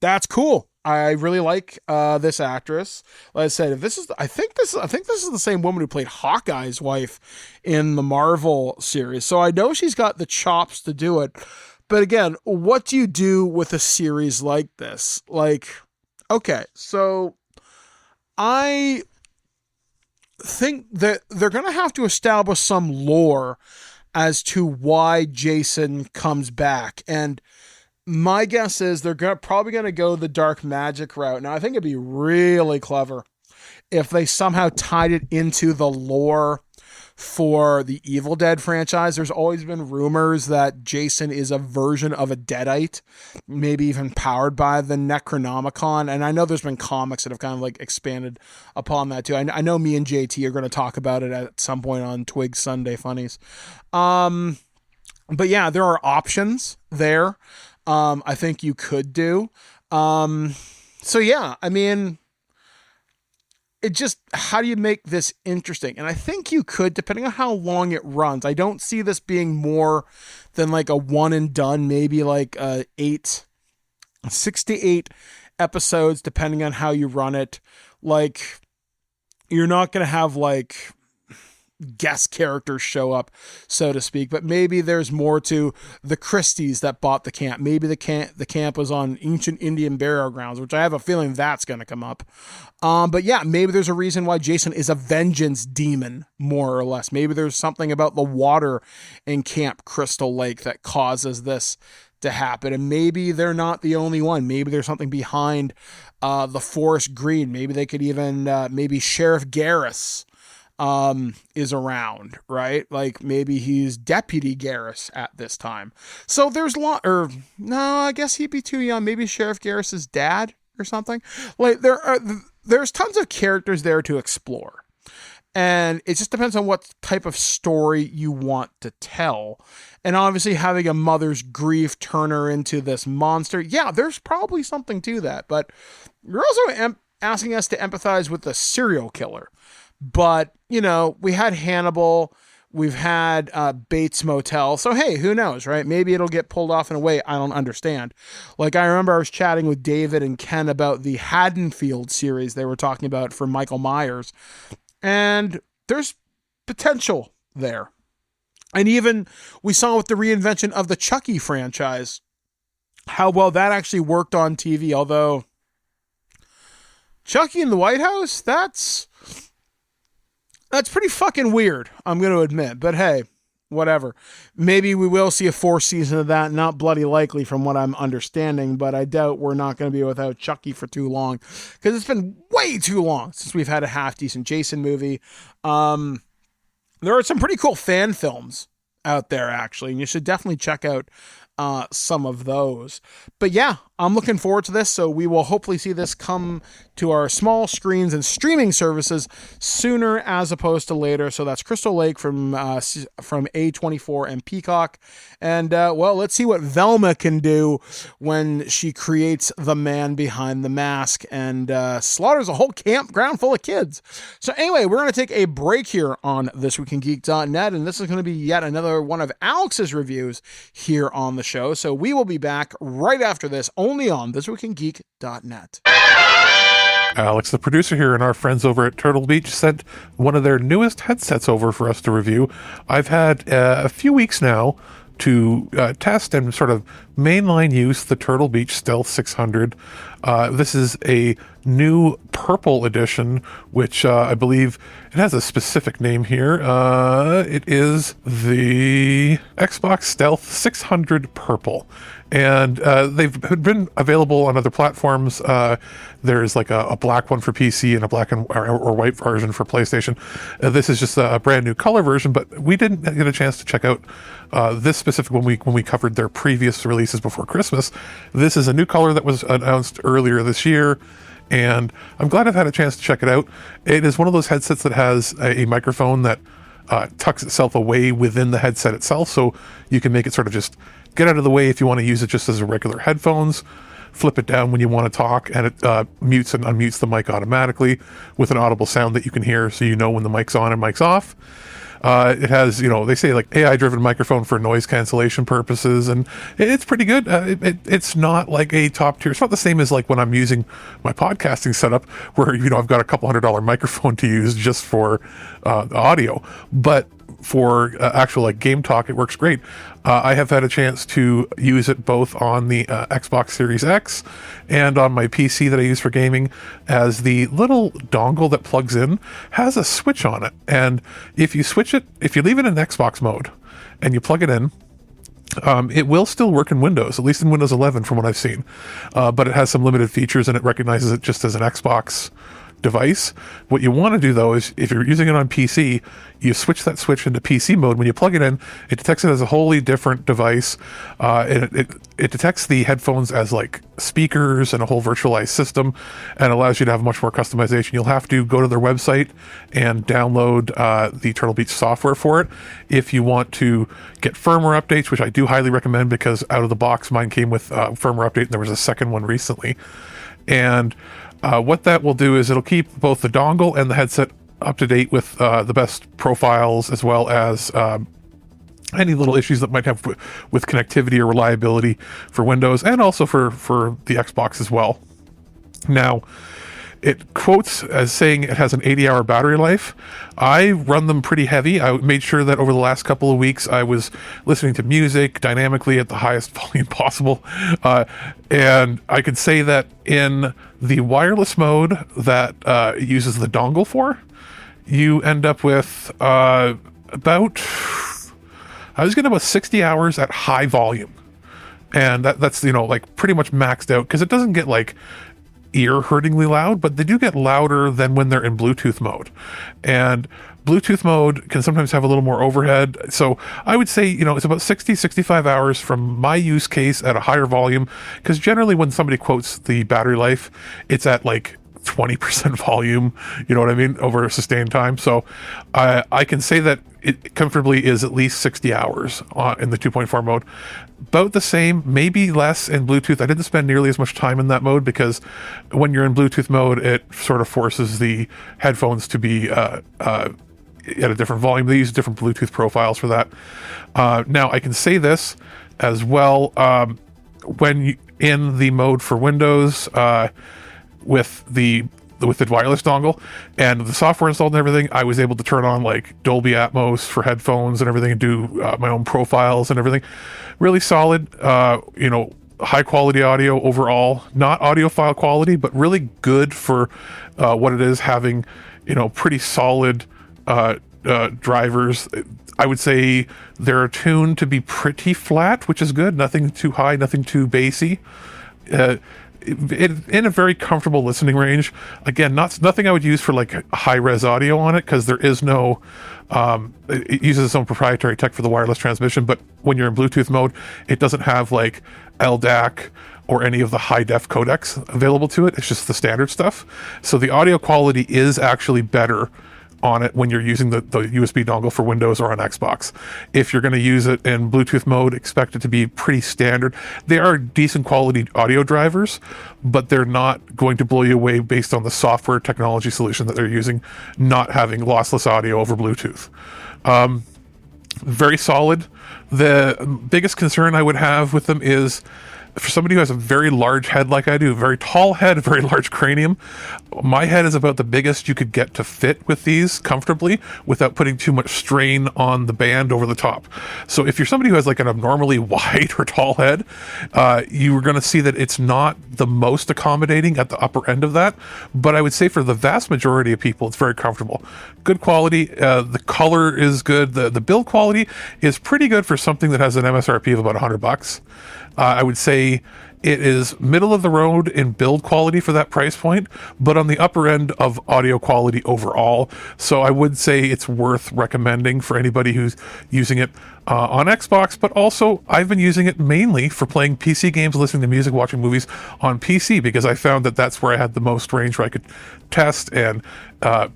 That's cool. I really like this actress. Like I said, I think this is the same woman who played Hawkeye's wife in the Marvel series. So I know she's got the chops to do it. But again, what do you do with a series like this? Like, okay, so I think that they're going to have to establish some lore as to why Jason comes back. And my guess is they're probably going to go the dark magic route. Now, I think it'd be really clever if they somehow tied it into the lore for the Evil Dead franchise. There's always been rumors that Jason is a version of a Deadite, maybe even powered by the Necronomicon. And I know there's been comics that have kind of like expanded upon that too. I know me and JT are going to talk about it at some point on TWIG Sunday Funnies. But yeah, there are options there. I think you could do. So yeah, I mean, it just, how do you make this interesting? And I think you could, depending on how long it runs. I don't see this being more than like a one and done, maybe like 6 to 8 episodes, depending on how you run it. Like, you're not going to have like guest characters show up, so to speak, but maybe there's more to the Christies that bought the camp. Maybe the camp was on ancient Indian burial grounds, which I have a feeling that's going to come up. But yeah, maybe there's a reason why Jason is a vengeance demon, more or less. Maybe there's something about the water in Camp Crystal Lake that causes this to happen, and maybe they're not the only one. Maybe there's something behind the Forest Green. Maybe they could even maybe Sheriff Garris is around, right? Like maybe he's Deputy Garris at this time. So there's no, I guess he'd be too young. Maybe Sheriff Garris's dad or something. Like there's tons of characters there to explore. And it just depends on what type of story you want to tell. And obviously having a mother's grief turn her into this monster. Yeah, there's probably something to that, but you're also asking us to empathize with the serial killer. But, you know, we had Hannibal, we've had Bates Motel. So, hey, who knows, right? Maybe it'll get pulled off in a way I don't understand. Like, I remember I was chatting with David and Ken about the Haddonfield series they were talking about for Michael Myers. And there's potential there. And even we saw with the reinvention of the Chucky franchise, how well that actually worked on TV. Although, Chucky in the White House, that's pretty fucking weird, I'm going to admit. But hey, whatever. Maybe we will see a 4th season of that. Not bloody likely from what I'm understanding, but I doubt we're not going to be without Chucky for too long, because it's been way too long since we've had a half-decent Jason movie. There are some pretty cool fan films out there, actually, and you should definitely check out some of those. But yeah, I'm looking forward to this. So we will hopefully see this come to our small screens and streaming services sooner as opposed to later. So that's Crystal Lake from A24 and Peacock. And well, let's see what Velma can do when she creates the man behind the mask and slaughters a whole campground full of kids. So anyway, we're going to take a break here on thisweekingeek.net, and this is going to be yet another one of Alex's reviews here on the show. So we will be back right after this, only on thisweekingeek.net. Alex, the producer here, and our friends over at Turtle Beach sent one of their newest headsets over for us to review. I've had a few weeks now to test and sort of mainline use the Turtle Beach Stealth 600. This is a new purple edition, which I believe it has a specific name here. It is the Xbox Stealth 600 Purple. And they've been available on other platforms. There's like a black one for PC and a black or white version for PlayStation. This is just a brand new color version, but we didn't get a chance to check out this specific when we covered their previous releases before Christmas. This is a new color that was announced earlier this year, and I'm glad I've had a chance to check it out. It is one of those headsets that has a microphone that tucks itself away within the headset itself, so you can make it sort of just get out of the way if you want to use it just as a regular headphones. Flip it down when you want to talk, and it mutes and unmutes the mic automatically with an audible sound that you can hear, so you know when the mic's on and mic's off. It has, they say like AI-driven microphone for noise cancellation purposes, and it's pretty good. It's not like a top tier. It's not the same as like when I'm using my podcasting setup, where I've got a couple $100 microphone to use just for audio, but for actual like game talk, it works great. I have had a chance to use it both on the Xbox Series X and on my PC that I use for gaming, as the little dongle that plugs in has a switch on it. And if you leave it in Xbox mode and you plug it in, it will still work in Windows, at least in Windows 11 from what I've seen. But it has some limited features and it recognizes it just as an Xbox device. What you want to do though is, if you're using it on PC, you switch that switch into PC mode. When you plug it in, it detects it as a wholly different device. It detects the headphones as like speakers and a whole virtualized system, and allows you to have much more customization. You'll have to go to their website and download the Turtle Beach software for it if you want to get firmware updates, which I do highly recommend, because out of the box mine came with firmware update, and there was a second one recently. And what that will do is it'll keep both the dongle and the headset up to date with the best profiles, as well as any little issues that might have with connectivity or reliability for Windows, and also for the Xbox as well. Now, it quotes as saying it has an 80-hour battery life. I run them pretty heavy. I made sure that over the last couple of weeks I was listening to music dynamically at the highest volume possible. And I could say that in the wireless mode that it uses the dongle for, you end up with about 60 hours at high volume. And that's like pretty much maxed out, because it doesn't get like ear-hurtingly loud, but they do get louder than when they're in Bluetooth mode. And Bluetooth mode can sometimes have a little more overhead. So I would say, it's about 65 hours from my use case at a higher volume, because generally when somebody quotes the battery life, it's at like 20% volume, you know what I mean, over a sustained time. So I can say that it comfortably is at least 60 hours in the 2.4 mode. About the same, maybe less in Bluetooth. I didn't spend nearly as much time in that mode, because when you're in Bluetooth mode, it sort of forces the headphones to be at a different volume. They use different Bluetooth profiles for that. Now, I can say this as well. When in the mode for Windows, with the wireless dongle and the software installed and everything, I was able to turn on like Dolby Atmos for headphones and everything, and do my own profiles and everything. Really solid, high quality audio overall. Not audiophile quality, but really good for what it is, having, pretty solid drivers. I would say they're tuned to be pretty flat, which is good. Nothing too high, nothing too bassy. In a very comfortable listening range. Again, nothing I would use for like high-res audio on it, because there is no it uses its own proprietary tech for the wireless transmission, but when you're in Bluetooth mode, it doesn't have like LDAC or any of the high-def codecs available to it. It's just the standard stuff. So the audio quality is actually better on it when you're using the USB dongle for Windows or on Xbox. If you're going to use it in Bluetooth mode, expect it to be pretty standard. They are decent quality audio drivers, but they're not going to blow you away based on the software technology solution that they're using, not having lossless audio over Bluetooth. Very solid. The biggest concern I would have with them is, for somebody who has a very large head like I do, a very tall head, a very large cranium, my head is about the biggest you could get to fit with these comfortably without putting too much strain on the band over the top. So if you're somebody who has like an abnormally wide or tall head, you are going to see that it's not the most accommodating at the upper end of that. But I would say for the vast majority of people, it's very comfortable. Good quality. The color is good. The build quality is pretty good for something that has an MSRP of about $100. I would say it is middle of the road in build quality for that price point, but on the upper end of audio quality overall. So I would say it's worth recommending for anybody who's using it on Xbox, but also I've been using it mainly for playing PC games, listening to music, watching movies on PC, because I found that that's where I had the most range, where I could test and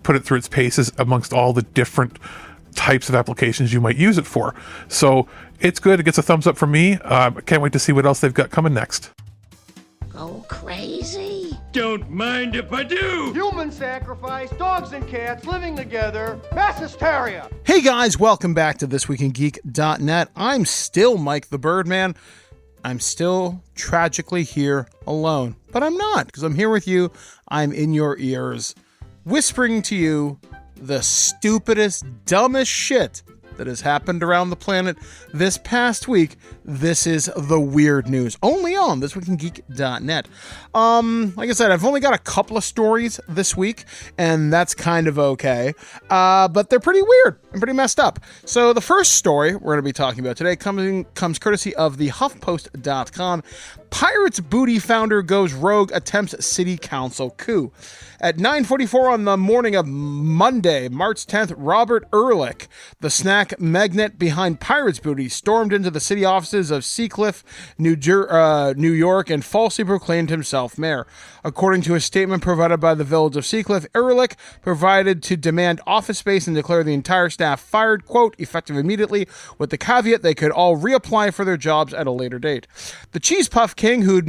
put it through its paces amongst all the different types of applications you might use it for. So it's good. It gets a thumbs up from me. Can't wait to see what else they've got coming next. Go crazy? Don't mind if I do! Human sacrifice, dogs and cats living together, mass hysteria. Hey guys, welcome back to thisweekingeek.net. I'm still Mike the Birdman. I'm still tragically here alone, but I'm not, because I'm here with you. I'm in your ears, whispering to you the stupidest, dumbest shit that has happened around the planet this past week. This is the weird news, only on thisweekingeek.net. Like I said, I've only got a couple of stories this week, and that's kind of okay, but they're pretty weird and pretty messed up. So the first story we're going to be talking about today comes courtesy of the HuffPost.com. Pirates Booty founder goes rogue, attempts city council coup. At 9:44 on the morning of Monday, March 10th, Robert Ehrlich, the snack magnate behind Pirates Booty, stormed into the city offices of Seacliff, New York, and falsely proclaimed himself mayor. According to a statement provided by the village of Seacliff, Ehrlich provided to demand office space and declare the entire staff fired, quote, effective immediately, with the caveat they could all reapply for their jobs at a later date. The Cheese Puff King, who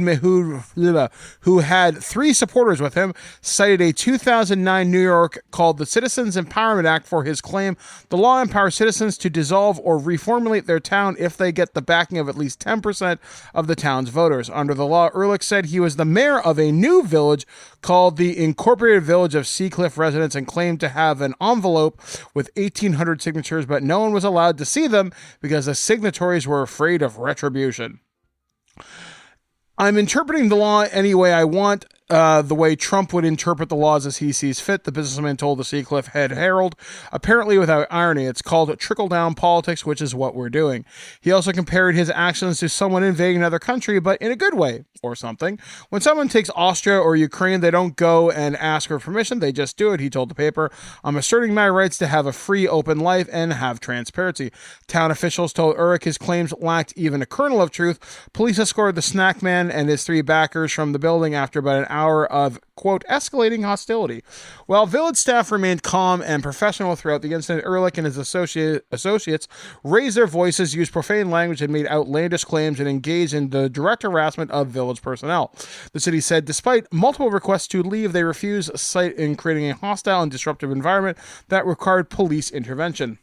had 3 supporters with him, cited a 2009 New York called the Citizens Empowerment Act for his claim. The law empowers citizens to dissolve or reformulate their town if they get the backing of at least 10% of the town's voters. Under the law, Ehrlich said he was the mayor of a new village called the Incorporated Village of Seacliff Residents and claimed to have an envelope with 1,800 signatures, but no one was allowed to see them because the signatories were afraid of retribution. I'm interpreting the law any way I want, the way Trump would interpret the laws as he sees fit, the businessman told the Seacliff Head Herald, apparently without irony. It's called trickle-down politics, which is what we're doing. He also compared his actions to someone invading another country, but in a good way, or something. When someone takes Austria or Ukraine, they don't go and ask for permission, they just do it, he told the paper. I'm asserting my rights to have a free, open life and have transparency. Town officials told Ehrlich his claims lacked even a kernel of truth. Police escorted the snack man and his 3 backers from the building after about an hour of, quote, escalating hostility. While village staff remained calm and professional throughout the incident, Ehrlich and his associates raised their voices, used profane language, and made outlandish claims and engaged in the direct harassment of village personnel. The city said despite multiple requests to leave, they refused, citing creating a hostile and disruptive environment that required police intervention.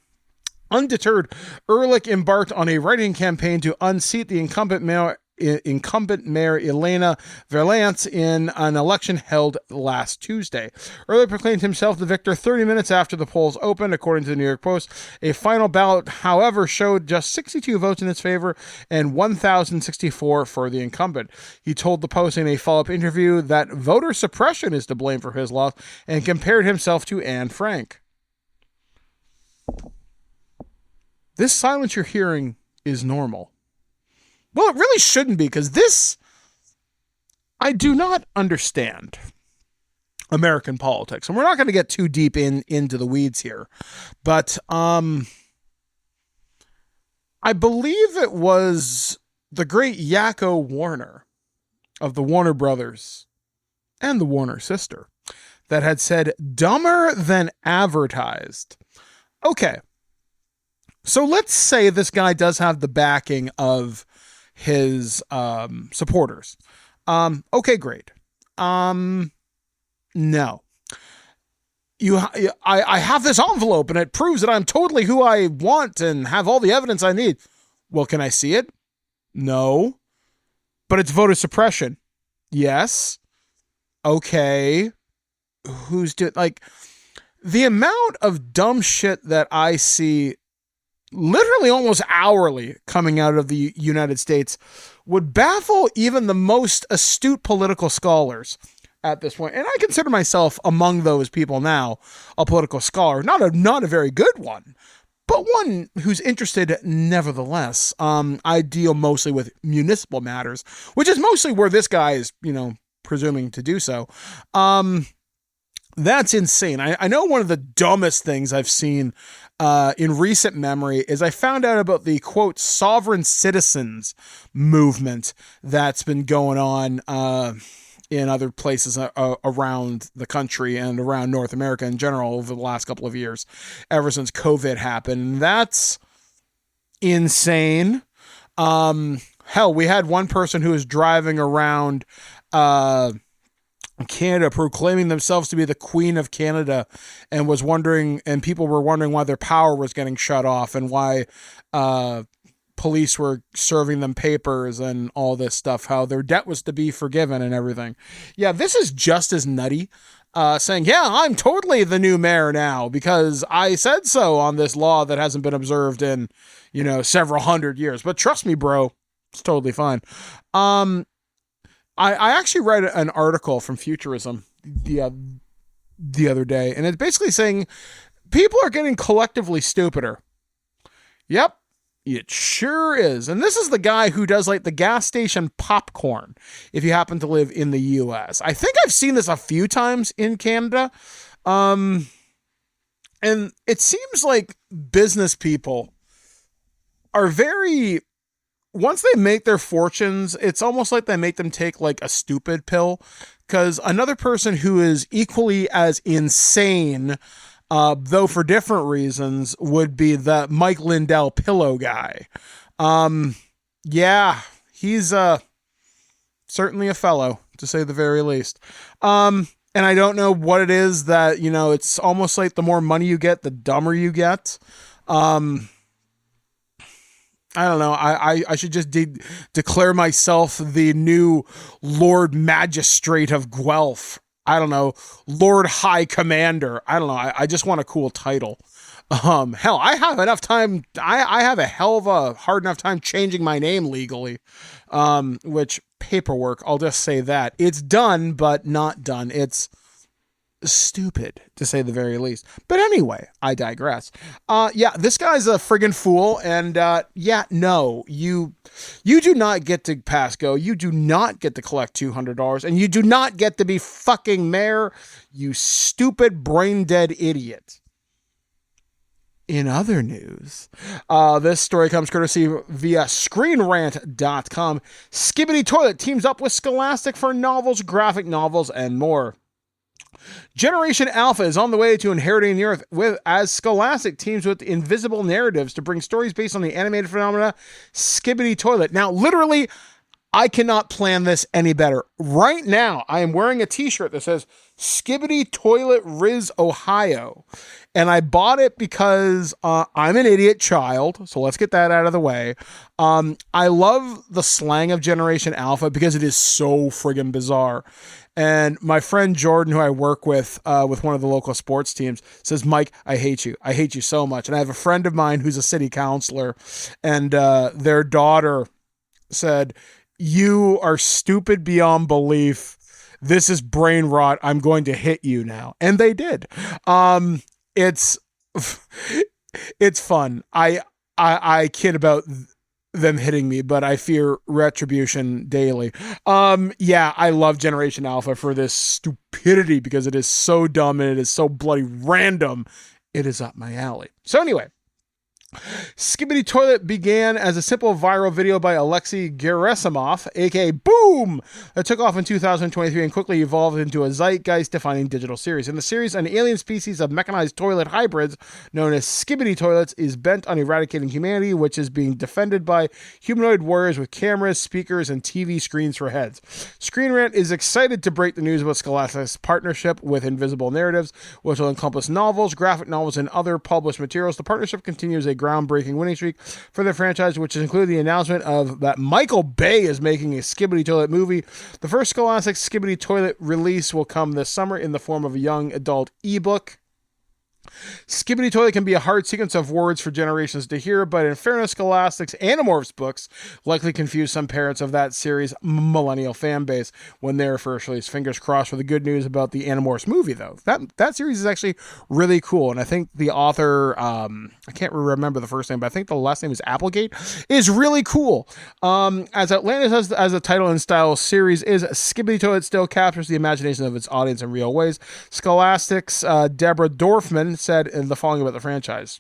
Undeterred, Ehrlich embarked on a writing campaign to unseat the incumbent mayor Elena Verlance in an election held last Tuesday. Ehrlich proclaimed himself the victor 30 minutes after the polls opened, according to the New York Post. A final ballot, however, showed just 62 votes in his favor and 1,064 for the incumbent. He told the Post in a follow-up interview that voter suppression is to blame for his loss and compared himself to Anne Frank. This silence you're hearing is normal. Well, it really shouldn't be, because this, I do not understand American politics. And we're not going to get too deep into the weeds here. But I believe it was the great Yakko Warner of the Warner Brothers and the Warner sister that had said, dumber than advertised. Okay. So let's say this guy does have the backing of his supporters. Okay, great. No. I have this envelope and it proves that I'm totally who I want and have all the evidence I need. Well, can I see it? No. But it's voter suppression. Yes. Okay. Who's doing, like, the amount of dumb shit that I see literally almost hourly coming out of the United States would baffle even the most astute political scholars at this point. And I consider myself among those people now, a political scholar, not a very good one, but one who's interested nevertheless. I deal mostly with municipal matters, which is mostly where this guy is, presuming to do so. That's insane. I know one of the dumbest things I've seen in recent memory is I found out about the, quote, sovereign citizens movement that's been going on in other places around the country and around North America in general over the last couple of years, ever since COVID happened. And that's insane. Hell, we had one person who was driving around Canada proclaiming themselves to be the Queen of Canada and was wondering, and people were wondering why their power was getting shut off and why police were serving them papers and all this stuff, how their debt was to be forgiven and everything. Yeah, this is just as nutty, saying, yeah, I'm totally the new mayor now because I said so on this law that hasn't been observed in, several hundred years. But trust me, bro, it's totally fine. I actually read an article from Futurism the other day, and it's basically saying people are getting collectively stupider. Yep. It sure is. And this is the guy who does like the gas station popcorn, if you happen to live in the US. I think I've seen this a few times in Canada. And it seems like business people are very, once they make their fortunes, it's almost like they make them take like a stupid pill, because another person who is equally as insane, though for different reasons, would be the Mike Lindell pillow guy. Yeah, he's certainly a fellow, to say the very least. And I don't know what it is that, it's almost like the more money you get, the dumber you get. I don't know. I should just declare myself the new Lord Magistrate of Guelph. I don't know, Lord High Commander. I don't know. I just want a cool title. Hell, I have enough time. I have a hell of a hard enough time changing my name legally. Which paperwork, I'll just say that. It's done, but not done. It's stupid, to say the very least. But anyway, I digress. Yeah, this guy's a friggin' fool. And no, you do not get to pass go. You do not get to collect $200, and you do not get to be fucking mayor, you stupid brain dead idiot. In other news, this story comes courtesy via ScreenRant.com. Skibbity Toilet teams up with Scholastic for novels, graphic novels, and more. Generation Alpha is on the way to inheriting the Earth as Scholastic teams with Invisible Narratives to bring stories based on the animated phenomena Skibbity Toilet. Now, literally, I cannot plan this any better. Right now, I am wearing a t-shirt that says Skibbity Toilet Riz Ohio. And I bought it because I'm an idiot child. So let's get that out of the way. I love the slang of Generation Alpha because it is so friggin' bizarre. And my friend Jordan, who I work with one of the local sports teams, says, Mike, I hate you. I hate you so much. And I have a friend of mine who's a city councilor, and their daughter said, you are stupid beyond belief. This is brain rot. I'm going to hit you now. And they did. It's fun. I kid about them hitting me, but I fear retribution daily. Yeah, I love Generation Alpha for this stupidity because it is so dumb and it is so bloody random. It is up my alley. So anyway, Skibbity Toilet began as a simple viral video by Alexei Gerasimov, aka Boom, that took off in 2023 and quickly evolved into a zeitgeist-defining digital series. In the series, an alien species of mechanized toilet hybrids known as Skibbity Toilets is bent on eradicating humanity, which is being defended by humanoid warriors with cameras, speakers, and TV screens for heads. Screen Rant is excited to break the news about Scholastic's partnership with Invisible Narratives, which will encompass novels, graphic novels, and other published materials. The partnership continues a groundbreaking winning streak for the franchise, which included the announcement of that Michael Bay is making a Skibbity Toilet movie. The first Scholastic Skibbity Toilet release will come this summer in the form of a young adult ebook. Skibbity Toilet can be a hard sequence of words for generations to hear, but in fairness, Scholastic's Animorphs books likely confused some parents of that series' millennial fan base when they were first released. Fingers crossed for the good news about the Animorphs movie, though. That series is actually really cool, and I think the author, I can't remember the first name, but I think the last name is Applegate, is really cool. As outlandish as the title and style series is, Skibbity Toilet still captures the imagination of its audience in real ways. Scholastic's Deborah Dorfman said the following about the franchise.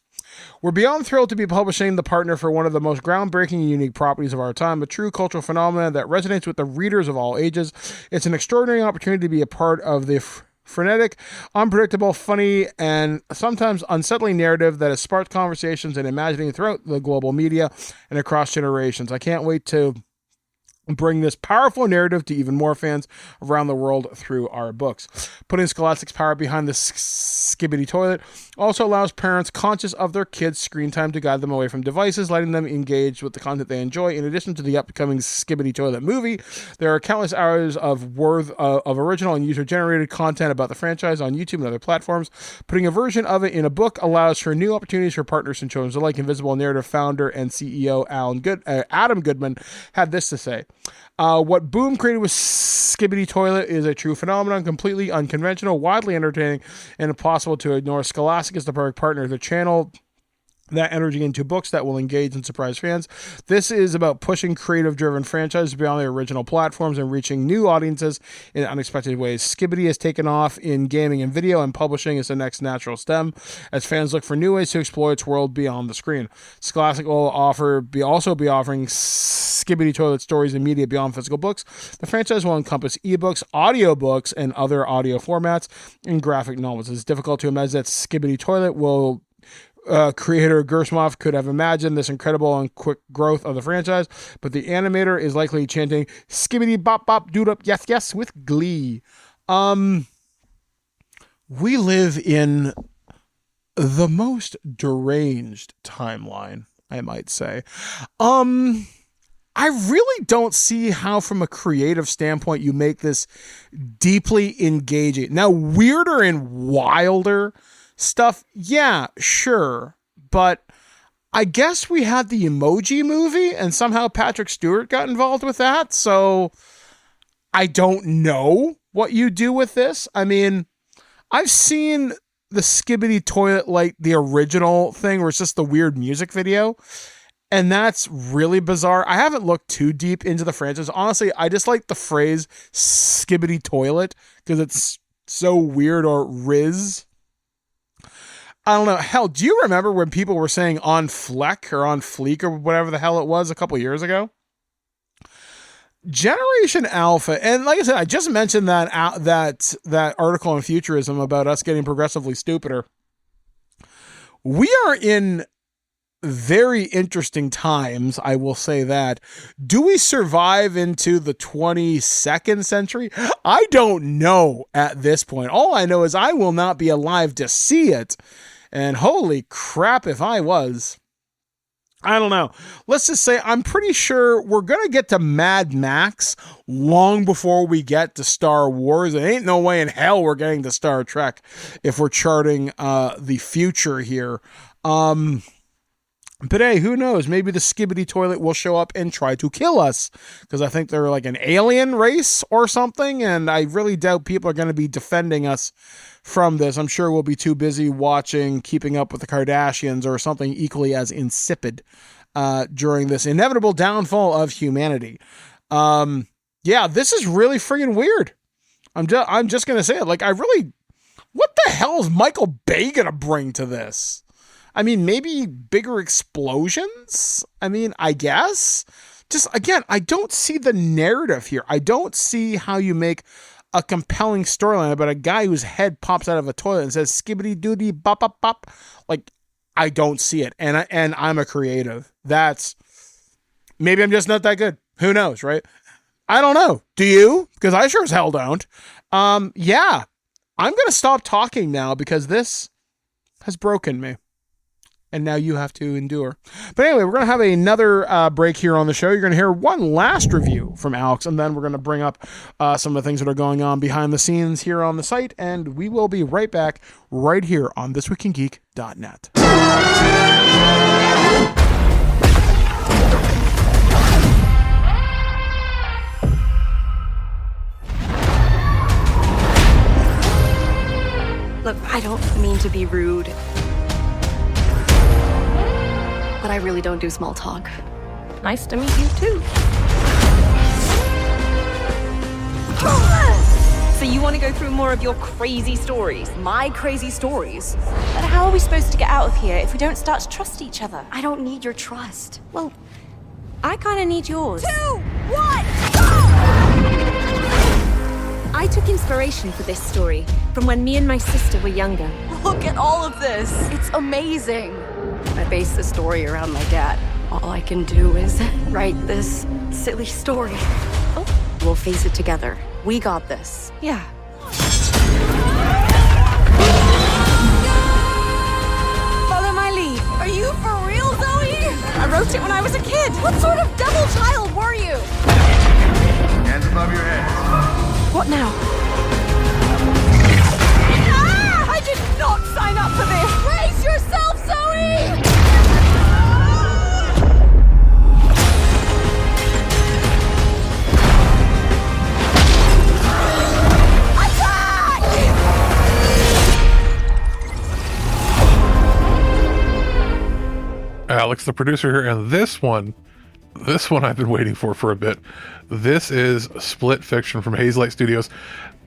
We're beyond thrilled to be publishing the partner for one of the most groundbreaking and unique properties of our time, a true cultural phenomenon that resonates with the readers of all ages. It's an extraordinary opportunity to be a part of the frenetic, unpredictable, funny, and sometimes unsettling narrative that has sparked conversations and imagining throughout the global media and across generations. I can't wait to bring this powerful narrative to even more fans around the world through our books. Putting Scholastic's power behind the Skibbity Toilet also allows parents conscious of their kids' screen time to guide them away from devices, letting them engage with the content they enjoy. In addition to the upcoming Skibbity Toilet movie, there are countless hours of original and user-generated content about the franchise on YouTube and other platforms. Putting a version of it in a book allows for new opportunities for partners and children alike. Invisible Narrative founder and CEO Adam Goodman had this to say. What Boom created with Skibbity Toilet is a true phenomenon, completely unconventional, widely entertaining, and impossible to ignore. Scholastic is the perfect partner. The channel that energy into books that will engage and surprise fans. This is about pushing creative-driven franchises beyond their original platforms and reaching new audiences in unexpected ways. Skibbity has taken off in gaming and video, and publishing is the next natural stem as fans look for new ways to explore its world beyond the screen. Scholastic will also be offering Skibbity Toilet stories and media beyond physical books. The franchise will encompass ebooks, audiobooks, and other audio formats, and graphic novels. It's difficult to imagine that Skibbity Toilet will creator Gersmoff could have imagined this incredible and quick growth of the franchise, but the animator is likely chanting "Skibbity bop bop dood up yes yes" with glee. We live in the most deranged timeline, I might say. I really don't see how, from a creative standpoint, you make this deeply engaging. Now, weirder and wilder stuff, yeah, sure. But I guess we had the Emoji Movie, and somehow Patrick Stewart got involved with that. So I don't know what you do with this. I mean, I've seen the Skibbity Toilet, like the original thing, where it's just the weird music video. And that's really bizarre. I haven't looked too deep into the franchise. Honestly, I just like the phrase Skibbity Toilet because it's so weird or riz. I don't know. Hell, do you remember when people were saying on fleek or on fleek or whatever the hell it was a couple years ago? Generation Alpha, and like I said, I just mentioned that article on Futurism about us getting progressively stupider. We are in very interesting times, I will say that. Do we survive into the 22nd century? I don't know at this point. All I know is I will not be alive to see it. And holy crap, if I was. I don't know. Let's just say I'm pretty sure we're going to get to Mad Max long before we get to Star Wars. There ain't no way in hell we're getting to Star Trek if we're charting the future here. But hey, who knows? Maybe the Skibbity Toilet will show up and try to kill us, because I think they're like an alien race or something, and I really doubt people are going to be defending us from this. I'm sure we'll be too busy watching Keeping Up with the Kardashians or something equally as insipid during this inevitable downfall of humanity. Yeah, this is really friggin' weird. I'm just going to say it. Like, what the hell is Michael Bay going to bring to this? I mean, maybe bigger explosions? I mean, I guess. Just, again, I don't see the narrative here. I don't see how you make a compelling storyline about a guy whose head pops out of a toilet and says, "Skibbity doody bop bop bop." Like, I don't see it. And I'm a creative. Maybe I'm just not that good. Who knows, right? I don't know. Do you? Because I sure as hell don't. Yeah. I'm going to stop talking now because this has broken me. And now you have to endure. But anyway, we're going to have another break here on the show. You're going to hear one last review from Alex, and then we're going to bring up some of the things that are going on behind the scenes here on the site, and we will be right back right here on thisweekingeek.net. Look, I don't mean to be rude, but I really don't do small talk. Nice to meet you, too. So you want to go through more of your crazy stories? My crazy stories. But how are we supposed to get out of here if we don't start to trust each other? I don't need your trust. Well, I kind of need yours. 2, 1, go! I took inspiration for this story from when me and my sister were younger. Look at all of this. It's amazing. I base the story around my dad. All I can do is write this silly story. Oh. We'll face it together. We got this. Yeah. Follow my lead. Are you for real, Zoe? I wrote it when I was a kid. What sort of devil child were you? Hands above your head. What now? Ah! I did not sign up for this! Brace yourself, Zoe! Attack! Alex, the producer here, and this one I've been waiting for a bit. This is Split Fiction from Hazelight Studios.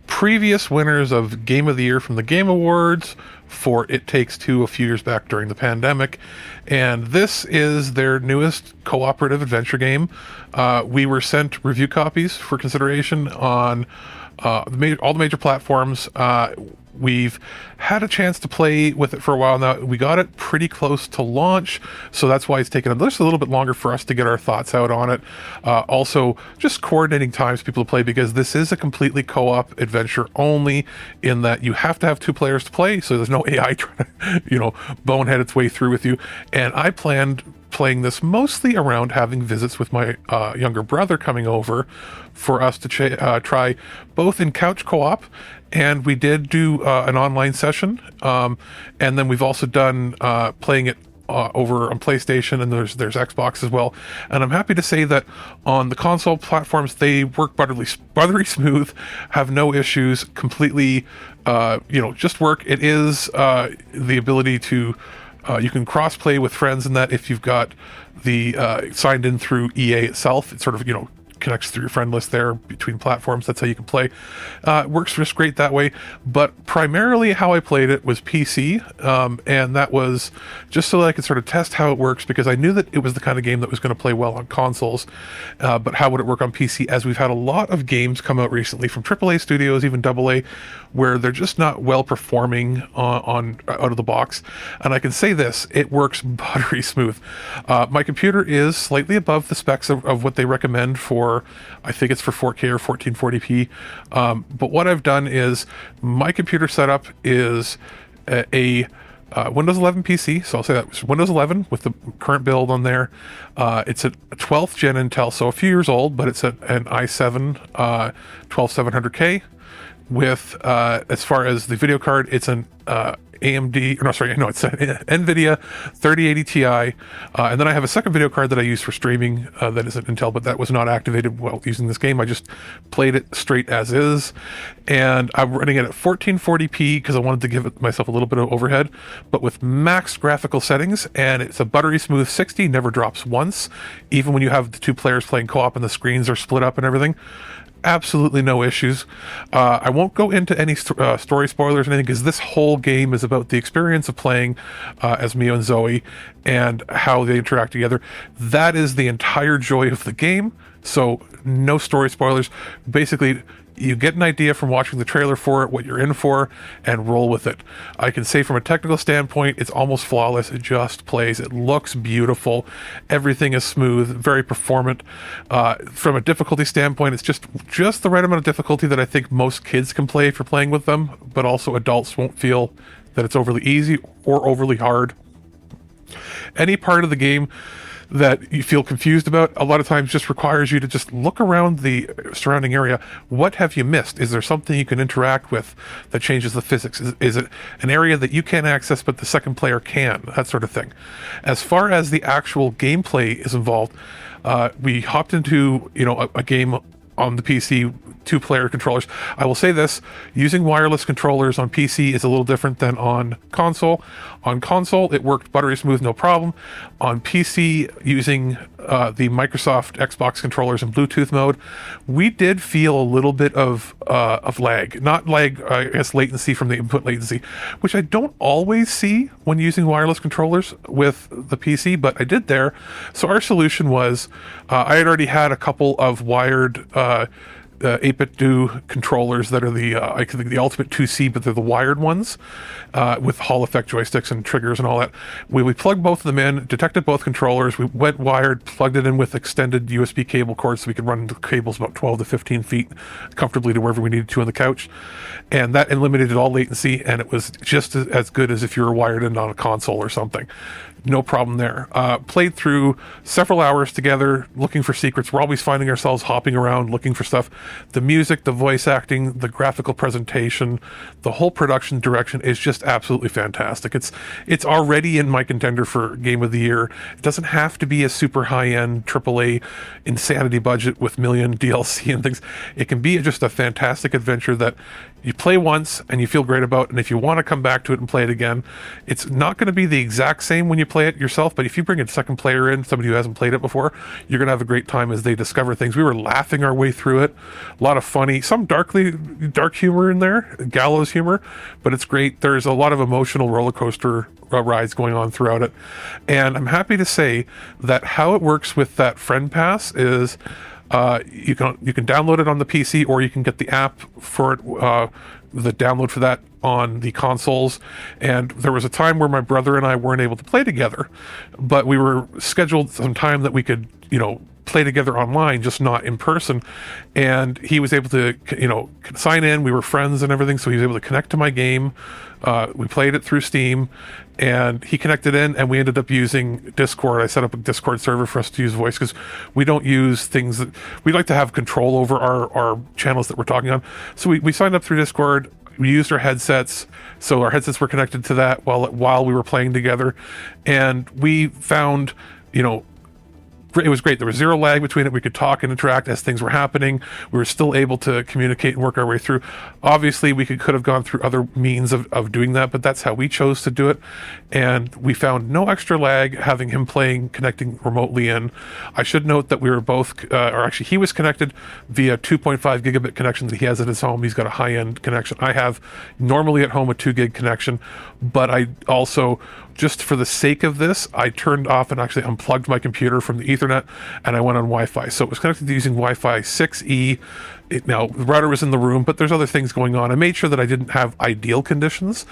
Previous winners of Game of the Year from the Game Awards for It Takes Two a few years back during the pandemic. And this is their newest cooperative adventure game. We were sent review copies for consideration on all the major platforms. We've had a chance to play with it for a while now. We got it pretty close to launch, so that's why it's taken just a little bit longer for us to get our thoughts out on it. Also, just coordinating times for people to play, because this is a completely co-op adventure only, in that you have to have 2 players to play, so there's no AI trying to, bonehead its way through with you. And I planned playing this mostly around having visits with my younger brother coming over for us to try both in couch co-op, and we did do an online session, and then we've also done playing it over on PlayStation, and there's Xbox as well. And I'm happy to say that on the console platforms, they work buttery smooth, have no issues, completely, just work. It is the ability to you can cross-play with friends, in that if you've got the signed in through EA itself, it's sort of, connects through your friend list there between platforms. That's how you can play. It works just great that way. But primarily how I played it was PC, and that was just so that I could sort of test how it works, because I knew that it was the kind of game that was going to play well on consoles. But how would it work on PC? As we've had a lot of games come out recently from AAA studios, even AA, where they're just not well performing on out of the box. And I can say this, it works buttery smooth. My computer is slightly above the specs of what they recommend for, I think it's for 4K or 1440p. But what I've done is, my computer setup is a Windows 11 PC, so I'll say that it's Windows 11 with the current build on there. It's a 12th gen Intel, so a few years old, but it's an i7 12700K. With as far as the video card, it's an it's an NVIDIA 3080 Ti, and then I have a second video card that I use for streaming that isn't Intel, but that was not activated while using this game. I just played it straight as is, and I'm running it at 1440p because I wanted to give myself a little bit of overhead, but with max graphical settings, and it's a buttery smooth 60, never drops once, even when you have the 2 players playing co-op and the screens are split up and everything. Absolutely no issues. I won't go into any story spoilers or anything, because this whole game is about the experience of playing as Mio and Zoe and how they interact together. That is the entire joy of the game. So no story spoilers. Basically, you get an idea from watching the trailer for it, what you're in for, and roll with it. I can say from a technical standpoint, it's almost flawless. It just plays. It looks beautiful. Everything is smooth, very performant. From a difficulty standpoint, it's just the right amount of difficulty that I think most kids can play if you're playing with them, but also adults won't feel that it's overly easy or overly hard. Any part of the game that you feel confused about, a lot of times just requires you to just look around the surrounding area. What have you missed? Is there something you can interact with that changes the physics? Is it an area that you can't access but the second player can? That sort of thing. As far as the actual gameplay is involved, we hopped into a game on the PC two-player controllers. I will say this, using wireless controllers on PC is a little different than on console. On console, it worked buttery smooth, no problem. On PC, using the Microsoft Xbox controllers in Bluetooth mode, we did feel a little bit of lag. Not lag, I guess latency from the input latency, which I don't always see when using wireless controllers with the PC, but I did there. So our solution was, I had already had a couple of wired 8-bit do controllers that are I think the Ultimate 2C, but they're the wired ones with Hall effect joysticks and triggers and all that. We plugged both of them in, detected both controllers. We went wired, plugged it in with extended USB cable cords so we could run the cables about 12 to 15 feet comfortably to wherever we needed to on the couch. And that eliminated all latency, and it was just as good as if you were wired in on a console or something. No problem there. Played through several hours together looking for secrets. We're always finding ourselves hopping around looking for stuff. The music, the voice acting, the graphical presentation, the whole production direction is just absolutely fantastic. It's already in my contender for Game of the Year. It doesn't have to be a super high-end AAA insanity budget with million DLC and things. It can be just a fantastic adventure that you play once and you feel great about, and if you want to come back to it and play it again, it's not going to be the exact same when you play it yourself, but if you bring a second player in, somebody who hasn't played it before, you're going to have a great time as they discover things. We were laughing our way through it. A lot of funny, some dark humor in there, gallows humor, but it's great. There's a lot of emotional roller coaster rides going on throughout it. And I'm happy to say that how it works with that friend pass is you can download it on the PC, or you can get the app for it, the download for that on the consoles. And there was a time where my brother and I weren't able to play together, but we were scheduled some time that we could, play together online, just not in person. And he was able to, sign in. We were friends and everything, so he was able to connect to my game. We played it through Steam, and he connected in, and we ended up using Discord. I set up a Discord server for us to use voice, because we don't use things that we like to have control over our channels that we're talking on. So we signed up through Discord. We used our headsets, so our headsets were connected to that while we were playing together, and we found, it was great. There was zero lag between it. We could talk and interact as things were happening. We were still able to communicate and work our way through. Obviously, we could have gone through other means of doing that, but that's how we chose to do it. And we found no extra lag having him connecting remotely in. I should note that we were both, or actually he was connected via 2.5 gigabit connection that he has at his home. He's got a high-end connection. I have normally at home a 2 gig connection, but I also, just for the sake of this, I turned off and actually unplugged my computer from the Ethernet, and I went on Wi-Fi. So it was connected to using Wi-Fi 6E. Now, the router was in the room, but there's other things going on. I made sure that I didn't have ideal conditions,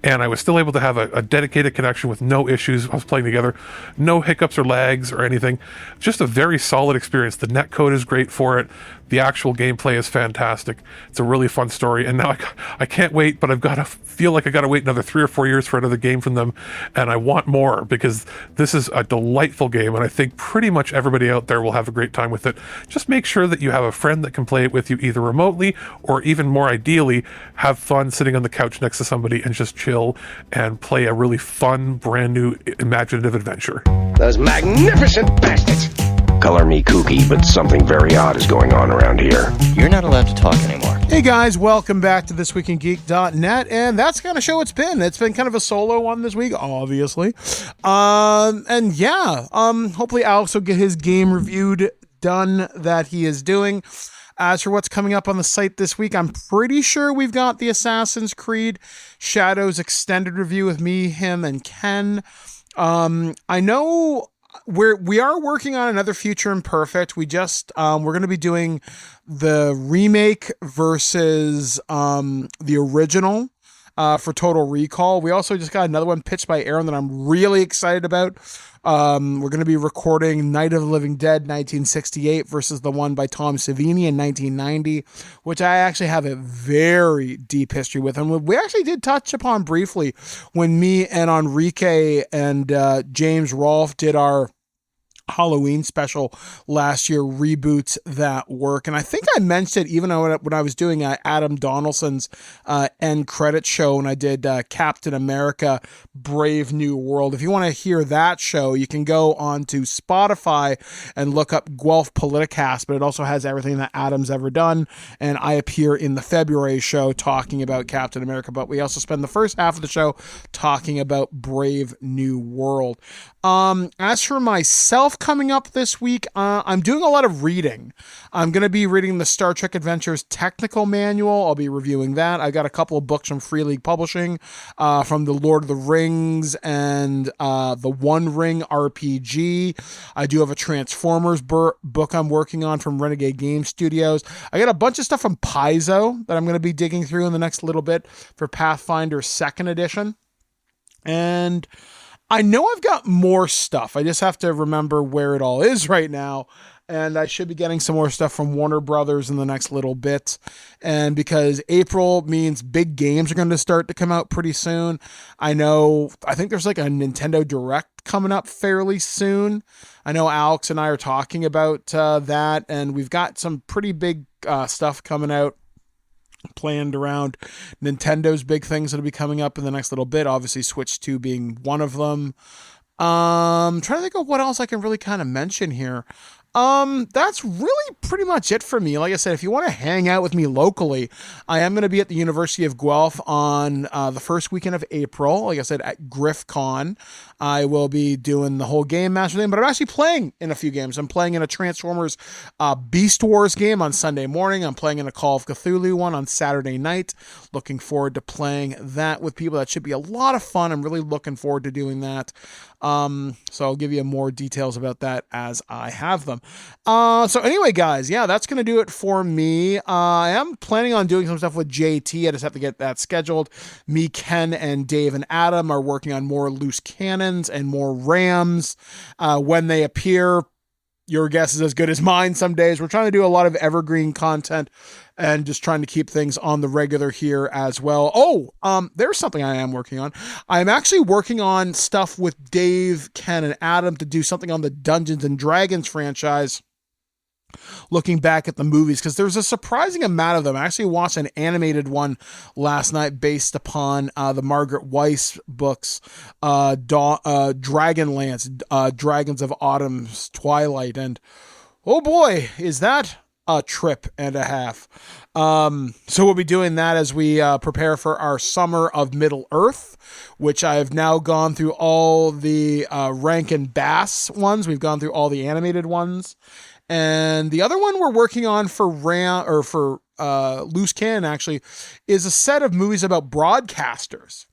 and I was still able to have a dedicated connection with no issues. I was playing together, no hiccups or lags or anything. Just a very solid experience. The netcode is great for it. The actual gameplay is fantastic. It's a really fun story, and now I can't wait, but I feel like I got to wait another 3 or 4 years for another game from them, and I want more, because this is a delightful game, and I think pretty much everybody out there will have a great time with it. Just make sure that you have a friend that can play it with you, either remotely, or even more ideally, have fun sitting on the couch next to somebody and just chill and play a really fun, brand new, imaginative adventure. Those magnificent bastards! Color me kooky, but something very odd is going on around here. You're not allowed to talk anymore. Hey guys, welcome back to thisweekingeek.net, and that's kind of show it's been. It's been kind of a solo one this week, obviously. Hopefully Alex will get his game reviewed done that he is doing. As for what's coming up on the site this week, I'm pretty sure we've got the Assassin's Creed Shadows extended review with me, him, and Ken. I know we are working on another Future Imperfect. We're going to be doing the remake versus the original for Total Recall. We also just got another one pitched by Aaron that I'm really excited about. We're going to be recording Night of the Living Dead 1968 versus the one by Tom Savini in 1990, which I actually have a very deep history with. And we actually did touch upon briefly when me and Enrique and James Rolfe did our Halloween special last year reboots that work. And I think I mentioned it even when I was doing Adam Donaldson's end credit show when I did Captain America Brave New World. If you want to hear that show, you can go on to Spotify and look up Guelph Politicast, but it also has everything that Adam's ever done. And I appear in the February show talking about Captain America, but we also spend the first half of the show talking about Brave New World. As for myself coming up this week, I'm doing a lot of reading. I'm going to be reading the Star Trek Adventures Technical Manual. I'll be reviewing that. I got a couple of books from Free League Publishing, from the Lord of the Rings and the One Ring RPG. I do have a Transformers book I'm working on from Renegade Game Studios. I got a bunch of stuff from Paizo that I'm going to be digging through in the next little bit for Pathfinder 2nd Edition. And I know I've got more stuff. I just have to remember where it all is right now. And I should be getting some more stuff from Warner Brothers in the next little bit. And because April means big games are going to start to come out pretty soon. I think there's like a Nintendo Direct coming up fairly soon. I know Alex and I are talking about that. And we've got some pretty big stuff coming out planned around Nintendo's big things that'll be coming up in the next little bit. Obviously Switch 2 being one of them. Trying to think of what else I can really kind of mention here. That's really pretty much it for me. Like I said, if you want to hang out with me locally, I am going to be at the University of Guelph on the first weekend of April. Like I said, at GriffCon, I will be doing the whole Game Master thing, but I'm actually playing in a few games. I'm playing in a Transformers Beast Wars game on Sunday morning. I'm playing in a Call of Cthulhu one on Saturday night. Looking forward to playing that with people. That should be a lot of fun. I'm really looking forward to doing that. So I'll give you more details about that as I have them. So anyway, guys, yeah, that's going to do it for me. I am planning on doing some stuff with JT. I just have to get that scheduled. Me, Ken, and Dave and Adam are working on more loose cannons and more rams. When they appear, your guess is as good as mine some days. We're trying to do a lot of evergreen content and just trying to keep things on the regular here as well. There's something I am working on. I'm actually working on stuff with Dave, Ken, and Adam to do something on the Dungeons and Dragons franchise. Looking back at the movies, because there's a surprising amount of them. I actually watched an animated one last night based upon the Margaret Weiss books, Dragonlance, Dragons of Autumn's Twilight, and oh boy, is that a trip and a half. So we'll be doing that as we prepare for our Summer of Middle-earth, which I've now gone through all the Rankin Bass ones. We've gone through all the animated ones. And the other one we're working on for Loose Cannon actually is a set of movies about broadcasters.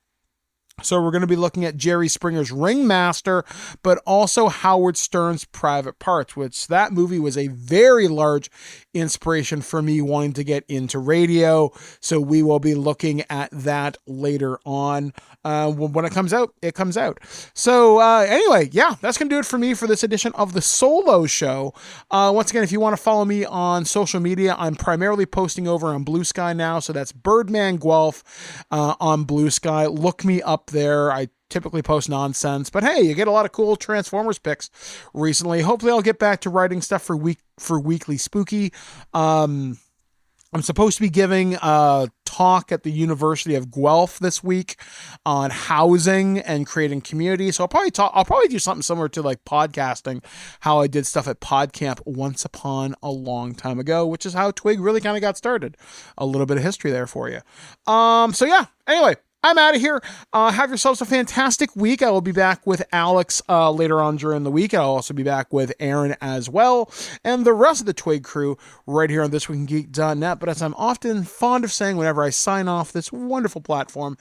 So we're going to be looking at Jerry Springer's Ringmaster, but also Howard Stern's Private Parts, which that movie was a very large inspiration for me wanting to get into radio. So we will be looking at that later on. When it comes out, it comes out. So anyway, yeah, that's going to do it for me for this edition of the Solo Show. Once again, if you want to follow me on social media, I'm primarily posting over on Blue Sky now. So that's Birdman Guelph on Blue Sky. Look me up there. I typically post nonsense, but hey, you get a lot of cool Transformers pics recently. Hopefully I'll get back to writing stuff for Weekly Spooky. I'm supposed to be giving a talk at the University of Guelph this week on housing and creating community. So I'll probably do something similar to like podcasting, how I did stuff at PodCamp once upon a long time ago, which is how TWIG really kind of got started. A little bit of history there for you. So yeah, anyway, I'm out of here. Have yourselves a fantastic week. I will be back with Alex later on during the week. I'll also be back with Aaron as well, and the rest of the TWIG crew right here on thisweekingeek.net. But as I'm often fond of saying whenever I sign off this wonderful platform,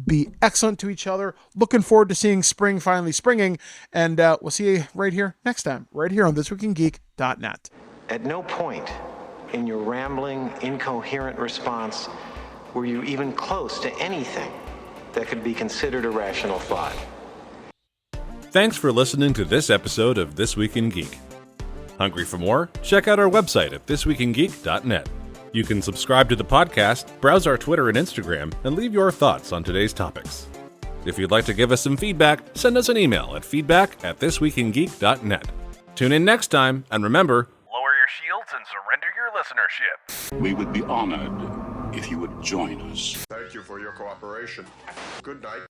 be excellent to each other. Looking forward to seeing spring finally springing, and we'll see you right here next time, right here on thisweekingeek.net. At no point in your rambling, incoherent response were you even close to anything that could be considered a rational thought. Thanks for listening to this episode of This Week in Geek. Hungry for more? Check out our website at thisweekingeek.net. You can subscribe to the podcast, browse our Twitter and Instagram, and leave your thoughts on today's topics. If you'd like to give us some feedback, send us an email at feedback@thisweekingeek.net. Tune in next time, and remember, Lower your shields and surrender your listenership. We would be honored if you would join us. Thank you for your cooperation. Good night.